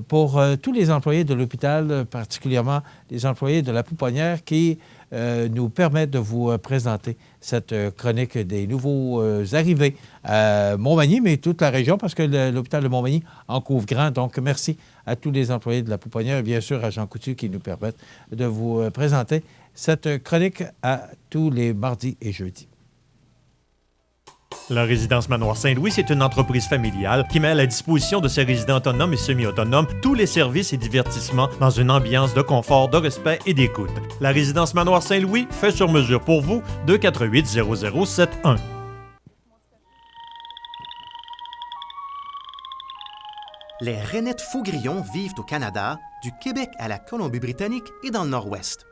S1: pour tous les employés de l'hôpital, particulièrement les employés de La Pouponnière qui nous permettent de vous présenter cette chronique des nouveaux arrivés à Montmagny, mais toute la région, parce que l'hôpital de Montmagny en couvre grand. Donc, merci à tous les employés de La Pouponnière et bien sûr à Jean Coutu qui nous permettent de vous présenter cette chronique à tous les mardis et jeudis.
S5: La résidence Manoir Saint-Louis, c'est une entreprise familiale qui met à la disposition de ses résidents autonomes et semi-autonomes tous les services et divertissements dans une ambiance de confort, de respect et d'écoute. La résidence Manoir Saint-Louis fait sur mesure pour vous, 248-0071.
S3: Les rainettes faux-grillons vivent au Canada, du Québec à la Colombie-Britannique et dans le Nord-Ouest.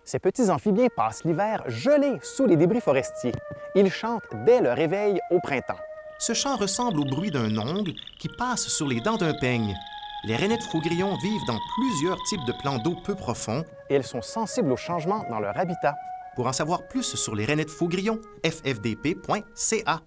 S13: Ces petits amphibiens passent l'hiver gelés sous les débris forestiers. Ils chantent dès le réveil au printemps.
S3: Ce chant ressemble au bruit d'un ongle qui passe sur les dents d'un peigne. Les rainettes faux-grillons vivent dans plusieurs types de plans d'eau peu profonds.
S13: Et elles sont sensibles aux changements dans leur habitat.
S3: Pour en savoir plus sur les rainettes faux-grillons, ffdp.ca.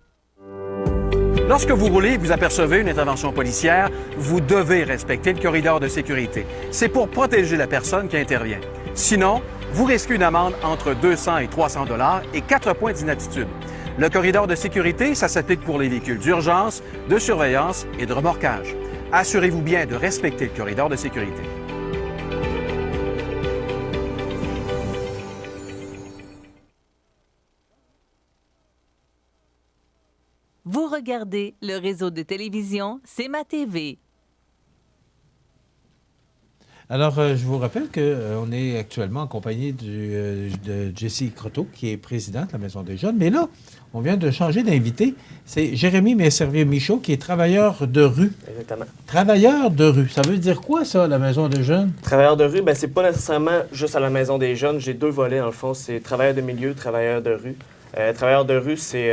S14: Lorsque vous roulez et vous apercevez une intervention policière, vous devez respecter le corridor de sécurité. C'est pour protéger la personne qui intervient. Sinon, vous risquez une amende entre 200 et 300 $ et 4 points d'inaptitude. Le corridor de sécurité, ça s'applique pour les véhicules d'urgence, de surveillance et de remorquage. Assurez-vous bien de respecter le corridor de sécurité.
S2: Vous regardez le réseau de télévision CEMA TV.
S1: Alors, je vous rappelle qu'on est actuellement en compagnie de Jessie Croteau, qui est présidente de la Maison des Jeunes. Mais là, on vient de changer d'invité. C'est Jérémy Messervier-Michaud, qui est travailleur de rue.
S15: Exactement.
S1: Travailleur de rue. Ça veut dire quoi, ça, la Maison des Jeunes?
S15: Travailleur de rue, bien, c'est pas nécessairement juste à la Maison des Jeunes. J'ai deux volets, en le fond. C'est travailleur de milieu, travailleur de rue. Travailleur de rue, c'est...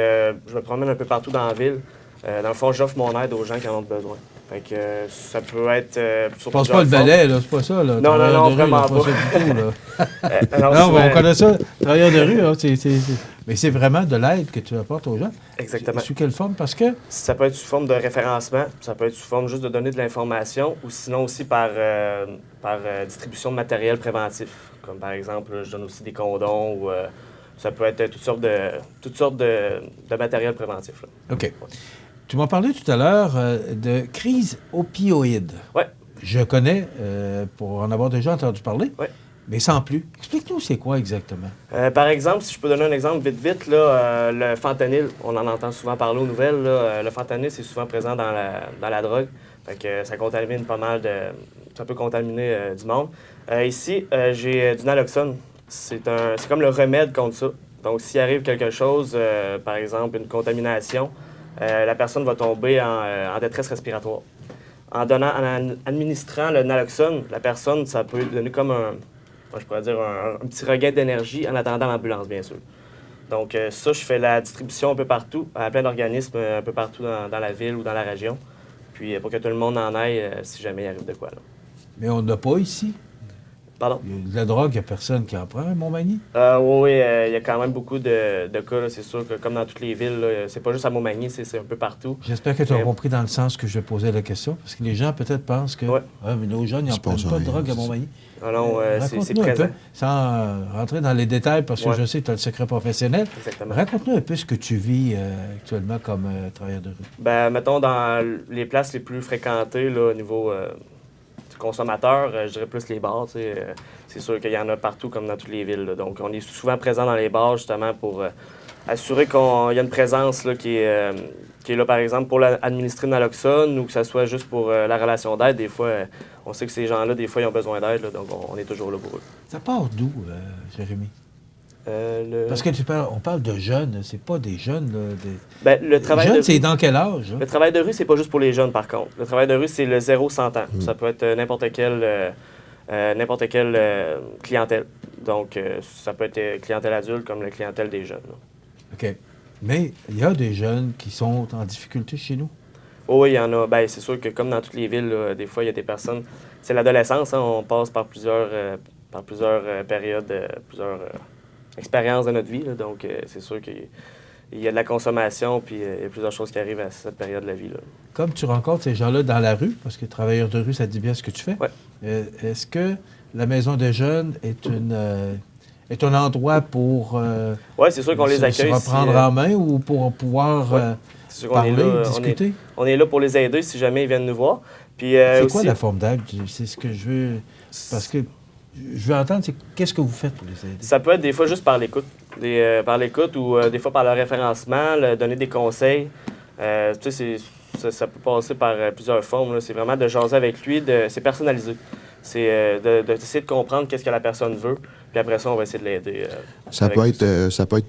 S15: je me promène un peu partout dans la ville. Dans le fond, j'offre mon aide aux gens qui en ont besoin. Fait que ça peut être...
S1: Je pense pas le balai, là, c'est pas ça, là.
S15: Non, vraiment
S1: pas. Ça du tout, là.
S15: non,
S1: on connaît ça. Travailleur de rue, hein, mais c'est vraiment de l'aide que tu apportes aux gens.
S15: Exactement.
S1: Sous quelle forme? Parce que...
S15: Ça peut être sous forme de référencement, ça peut être sous forme juste de donner de l'information, ou sinon aussi par distribution de matériel préventif. Comme par exemple, je donne aussi des condoms, ou ça peut être toutes sortes de matériel préventif. Là.
S1: OK. Tu m'as parlé tout à l'heure de crise opioïde.
S15: Oui.
S1: Je connais, pour en avoir déjà entendu parler, mais sans plus. Explique-nous c'est quoi exactement.
S15: Par exemple, si je peux donner un exemple vite, là, le fentanyl, on en entend souvent parler aux nouvelles. Là, le fentanyl, c'est souvent présent dans la drogue. Fait que ça contamine pas mal de... Ça peut contaminer du monde. Ici, j'ai du naloxone. C'est comme le remède contre ça. Donc, s'il arrive quelque chose, par exemple une contamination, la personne va tomber en détresse respiratoire. En administrant le naloxone, la personne, ça peut donner comme un petit regain d'énergie en attendant l'ambulance, bien sûr. Donc ça, je fais la distribution un peu partout, à plein d'organismes, un peu partout dans la ville ou dans la région. Puis pour que tout le monde en aille, si jamais il arrive de quoi. Là.
S1: Mais on n'a pas ici.
S15: Pardon?
S1: De la drogue, il n'y a personne qui en prend à Montmagny?
S15: Oui, il y a quand même beaucoup de cas. C'est sûr que comme dans toutes les villes, c'est pas juste à Montmagny, c'est un peu partout.
S1: J'espère que tu as compris dans le sens que je posais la question, parce que les gens peut-être pensent que mais nos jeunes, ils n'en prennent pas de drogue à Montmagny.
S15: Non, c'est présent.
S1: Un peu, sans rentrer dans les détails, parce que je sais que tu as le secret professionnel.
S15: Exactement.
S1: Raconte-nous un peu ce que tu vis actuellement comme travailleur de rue.
S15: Ben, mettons, dans les places les plus fréquentées là, au niveau... consommateurs, je dirais plus les bars. C'est sûr qu'il y en a partout, comme dans toutes les villes. Là. Donc, on est souvent présent dans les bars, justement, pour assurer qu'il y a une présence là, qui est là, par exemple, pour administrer le naloxone ou que ce soit juste pour la relation d'aide. Des fois, on sait que ces gens-là, des fois, ils ont besoin d'aide, là, donc on est toujours là pour eux.
S1: Ça part d'où, Jérémy? Parce que on parle de jeunes, c'est pas des jeunes. Là,
S15: le travail
S1: jeunes,
S15: de rue,
S1: c'est dans quel âge? Hein?
S15: Le travail de rue, c'est pas juste pour les jeunes, par contre. Le travail de rue, c'est le 0-100 ans. Ça peut être n'importe quel n'importe quelle clientèle. Donc, ça peut être clientèle adulte comme la clientèle des jeunes. Là.
S1: OK. Mais il y a des jeunes qui sont en difficulté chez nous?
S15: Oh, oui, il y en a. Bien, c'est sûr que comme dans toutes les villes, là, des fois, il y a des personnes... C'est l'adolescence, hein, on passe par plusieurs périodes, plusieurs expériences de notre vie. Là, donc, c'est sûr qu'il y a de la consommation, puis il y a plusieurs choses qui arrivent à cette période de la vie. Là.
S1: Comme tu rencontres ces gens-là dans la rue, parce que travailleur de rue, ça dit bien ce que tu fais, est-ce que la Maison des jeunes est un endroit pour
S15: c'est sûr qu'on les accueille,
S1: se reprendre en main ou pour pouvoir parler, discuter?
S15: On est là pour les aider si jamais ils viennent nous voir. Puis,
S1: c'est
S15: aussi,
S1: quoi la forme d'aide? C'est ce que je veux... Parce que je veux entendre, c'est qu'est-ce que vous faites pour les aider?
S15: Ça peut être des fois juste par l'écoute. Par l'écoute ou des fois par le référencement, donner des conseils. Tu sais, ça peut passer par plusieurs formes. Là. C'est vraiment de jaser avec lui, c'est personnalisé. C'est d'essayer de comprendre qu'est-ce que la personne veut. Puis après ça, on va essayer de l'aider.
S11: Ça peut être,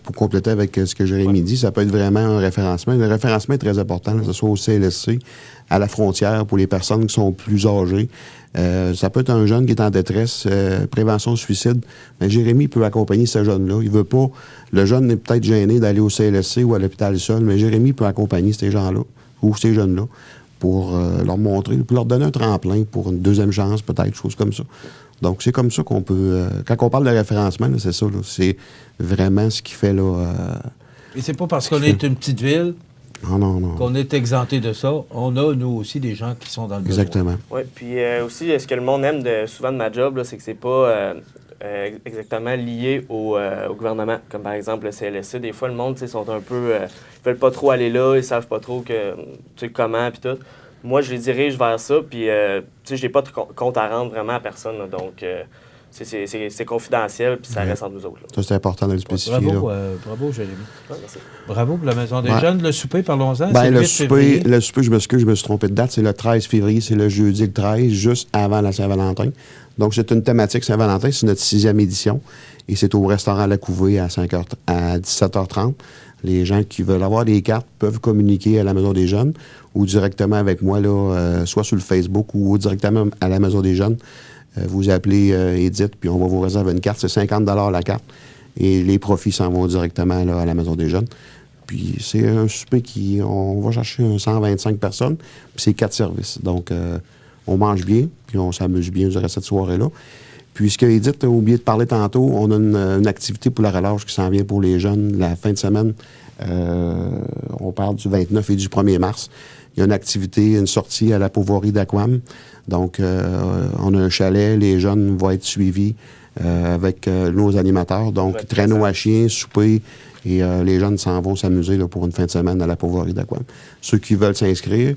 S11: pour compléter avec ce que Jérémy dit, ça peut être vraiment un référencement. Le référencement est très important, que ce soit au CLSC, à la frontière, pour les personnes qui sont plus âgées. Ça peut être un jeune qui est en détresse, prévention suicide. Mais Jérémy peut accompagner ce jeune-là. Il veut pas... Le jeune est peut-être gêné d'aller au CLSC ou à l'hôpital seul, mais Jérémy peut accompagner ces gens-là ou ces jeunes-là pour leur montrer, pour leur donner un tremplin pour une deuxième chance, peut-être, choses comme ça. Donc, c'est comme ça qu'on peut... quand on parle de référencement, là, c'est ça. Là, c'est vraiment ce qui fait... Là,
S1: et c'est pas parce qu'on est une petite ville
S11: non.
S1: qu'on est exempté de ça. On a, nous aussi, des gens qui sont dans le
S11: Exactement.
S15: Oui, puis aussi, ce que le monde aime souvent de ma job, là, c'est que c'est pas exactement lié au gouvernement. Comme par exemple le CLSC. Des fois, le monde, sont un peu... ils veulent pas trop aller là, ils savent pas trop comment, puis tout. Moi, je les dirige vers ça, puis je n'ai pas de compte à rendre vraiment à personne. Là, donc, c'est confidentiel, puis ça reste entre nous autres. Là.
S11: Ça, c'est important de le spécifier.
S1: Bravo, Jérémy.
S15: Ouais, merci.
S1: Bravo pour la Maison des Jeunes. Le souper, parlons-en,
S11: ben,
S1: c'est le 8 février.
S11: Le souper, je me suis trompé de date, c'est le 13 février, c'est le jeudi le 13, juste avant la Saint-Valentin. Donc, c'est une thématique Saint-Valentin, c'est notre 6e édition, et c'est au restaurant La Couvée à 17h30. Les gens qui veulent avoir des cartes peuvent communiquer à la Maison des Jeunes ou directement avec moi, là, soit sur le Facebook ou directement à la Maison des Jeunes. Vous appelez Edith, puis on va vous réserver une carte. C'est 50 $ la carte. Et les profits s'en vont directement là, à la Maison des Jeunes. Puis c'est un souper on va chercher 125 personnes, puis c'est 4 services. Donc, on mange bien, puis on s'amuse bien durant cette soirée-là. Puis, ce qu'Edith a oublié de parler tantôt, on a une activité pour la relâche qui s'en vient pour les jeunes la fin de semaine. On parle du 29 et du 1er mars. Il y a une activité, une sortie à la Pauvoirie d'Aquam. Donc, on a un chalet, les jeunes vont être suivis avec nos animateurs. Donc, traîneau à chien, souper, et les jeunes s'en vont s'amuser là, pour une fin de semaine à la Pauvoirie d'Aquam. Ceux qui veulent s'inscrire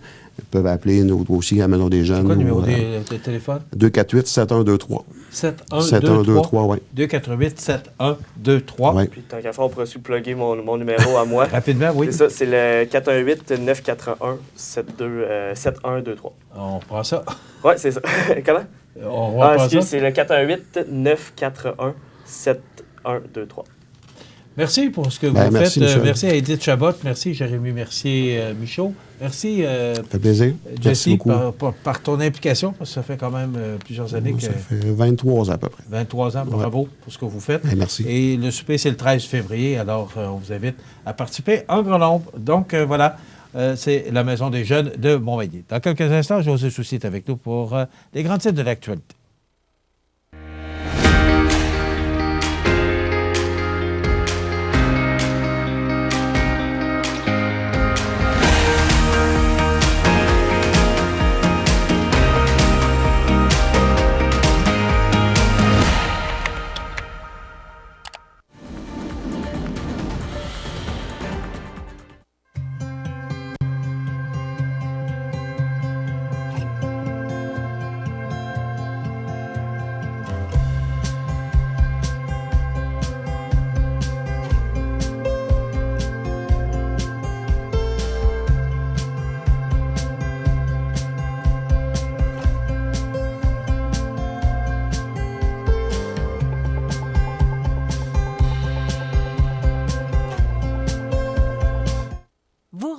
S11: peuvent appeler nous aussi à la Maison des Jeunes.
S1: C'est quoi le numéro de téléphone?
S11: 248-7123.
S1: 7123,
S11: oui.
S1: 248-7123.
S11: Oui.
S15: Puis, tant qu'à faire, on pourrait aussi plugger mon numéro à moi.
S1: Rapidement, oui.
S15: C'est ça, c'est le 418-941-7123.
S1: On prend ça.
S15: Oui, c'est ça. Comment?
S1: On reprend ça.
S15: C'est le 418-941-7123.
S1: Merci pour ce que vous faites. Merci à Edith Chabot. Merci Jérémy Mercier-Michaud. Merci,
S11: ça fait plaisir.
S1: Jessie, par ton implication, parce que ça fait quand même plusieurs années que...
S11: Ça fait 23 ans à peu près.
S1: 23 ans, bravo pour ce que vous faites.
S11: Merci.
S1: Et le souper, c'est le 13 février, alors on vous invite à participer en grand nombre. Donc, voilà, c'est la Maison des Jeunes de Montmagny. Dans quelques instants, José Soucy est avec nous pour les grands titres de l'actualité.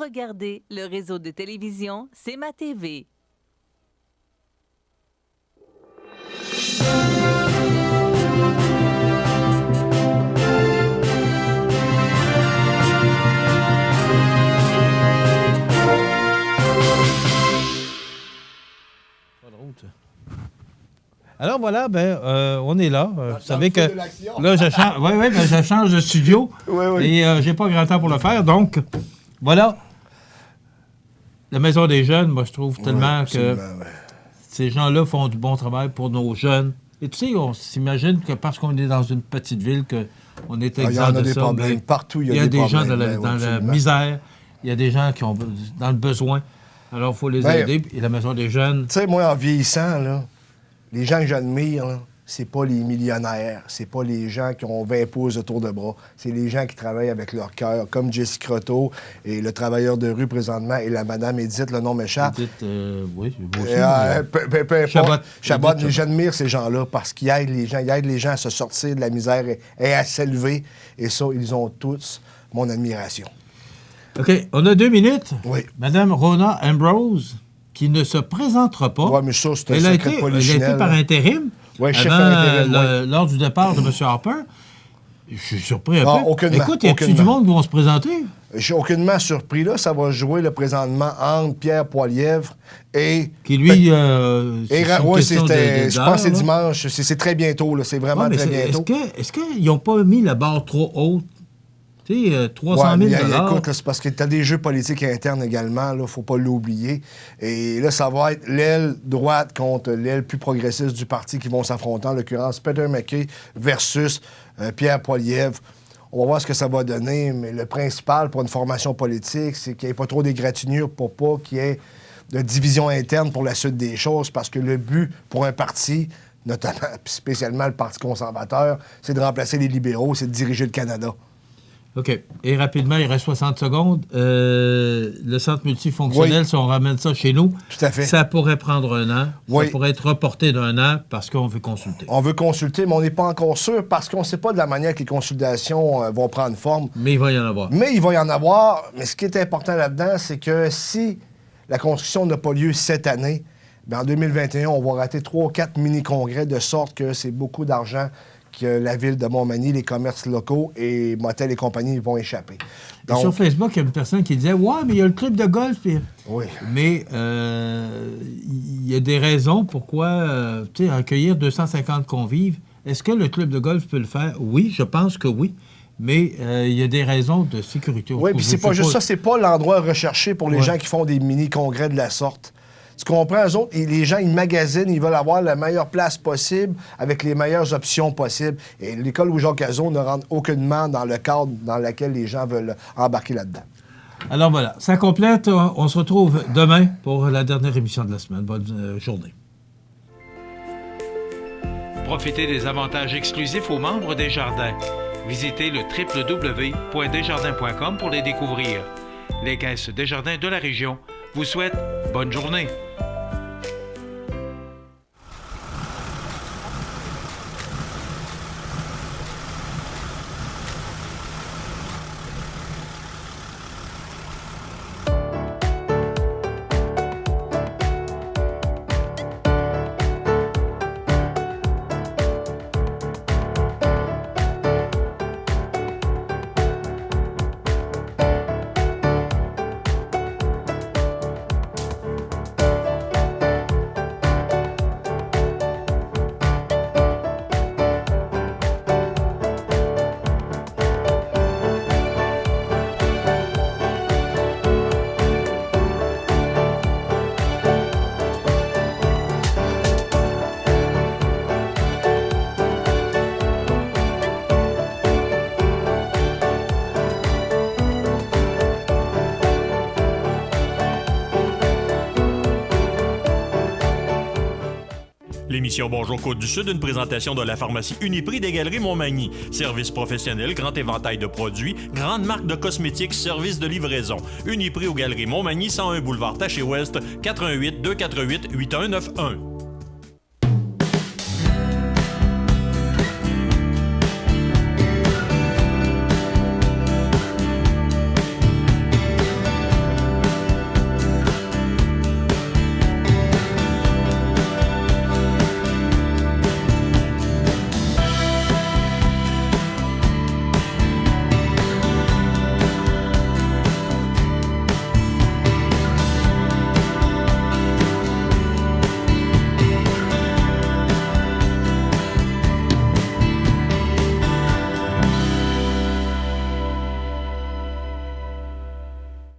S2: Regardez le réseau de télévision C'est ma TV.
S1: Alors voilà, on est là. Vous savez que là, je change de studio et j'ai pas grand temps pour le faire. Donc, voilà. La Maison des jeunes, moi, je trouve tellement que ces gens-là font du bon travail pour nos jeunes. Et tu sais, on s'imagine que parce qu'on est dans une petite ville, qu'on est exempt de ça.
S16: Il y en a des problèmes. Partout,
S1: il y a des gens dans la misère. Il y a des gens qui ont dans le besoin. Alors, il faut les aider. Et la Maison des jeunes...
S16: Tu sais, moi, en vieillissant, là, les gens que j'admire, c'est pas les millionnaires, c'est pas les gens qui ont 20 pouces autour de bras, c'est les gens qui travaillent avec leur cœur, comme Jessie Croteau et le travailleur de rue présentement et la madame Edith, le nom m'échappe.
S1: Edith, oui, peu
S16: importe. Chabot, j'admire ces gens-là parce qu'ils aident les gens à se sortir de la misère et à s'élever. Et ça, ils ont tous mon admiration.
S1: OK, on a 2 minutes.
S16: Oui.
S1: Madame Rona Ambrose, qui ne se présentera pas.
S16: Oui, mais ça, c'est un
S1: elle a
S16: secret
S1: été par intérim.
S16: Oui, chef par intérim,
S1: lors du départ de M. Harper. Je suis surpris un peu.
S16: Aucunement.
S1: Écoute, y a-t-il du monde qui vont se présenter?
S16: Je suis aucunement surpris. Là, ça va jouer le présentement entre Pierre Poilievre et...
S1: Qui, lui,
S16: je pense que c'est dimanche. C'est très bientôt. C'est vraiment très bientôt.
S1: Est-ce qu'ils n'ont pas mis la barre trop haute? Tu sais, 300 000
S16: écoute, c'est parce que tu as des jeux politiques internes également, il ne faut pas l'oublier. Et là, ça va être l'aile droite contre l'aile plus progressiste du parti qui vont s'affronter, en l'occurrence Peter MacKay versus Pierre Poilievre. On va voir ce que ça va donner, mais le principal pour une formation politique, c'est qu'il n'y ait pas trop d'égratignures pour pas qu'il y ait de division interne pour la suite des choses, parce que le but pour un parti, notamment, spécialement le Parti conservateur, c'est de remplacer les libéraux, c'est de diriger le Canada.
S1: OK. Et rapidement, il reste 60 secondes. Le centre multifonctionnel, si on ramène ça chez nous,
S16: tout à fait.
S1: Ça pourrait prendre 1 an. Ça pourrait être reporté d'1 an parce qu'on veut consulter.
S16: On veut consulter, mais on n'est pas encore sûr parce qu'on ne sait pas de la manière que les consultations vont prendre forme.
S1: Mais il va y en avoir.
S16: Mais ce qui est important là-dedans, c'est que si la construction n'a pas lieu cette année, bien, en 2021, on va rater 3 ou 4 mini-congrès de sorte que c'est beaucoup d'argent que la ville de Montmagny, les commerces locaux et motels et compagnie vont échapper.
S1: Donc, sur Facebook, il y a une personne qui disait « Ouais, mais il y a le club de golf. »
S16: Oui.
S1: Mais il y a des raisons pourquoi accueillir 250 convives. Est-ce que le club de golf peut le faire? Oui, je pense que oui. Mais il y a des raisons de sécurité.
S16: Oui, puis c'est pas juste ça, c'est pas l'endroit recherché pour les gens qui font des mini-congrès de la sorte. Tu comprends, eux autres, les gens, ils magasinent, ils veulent avoir la meilleure place possible avec les meilleures options possibles. Et l'école Louis-Jacques-Cazot ne rentre aucunement dans le cadre dans lequel les gens veulent embarquer là-dedans.
S1: Alors voilà, ça complète. On se retrouve demain pour la dernière émission de la semaine. Bonne journée. Profitez des avantages exclusifs aux membres des Jardins. Visitez le www.desjardins.com pour les découvrir. Les caisses Desjardins de la région vous souhaitent bonne journée.
S5: L'émission Bonjour Côte-du-Sud, une présentation de la pharmacie Uniprix des Galeries Montmagny. Service professionnel, grand éventail de produits, grande marque de cosmétiques, service de livraison. Uniprix aux Galeries Montmagny, 101 boulevard Taché-Ouest, 418 248 8191.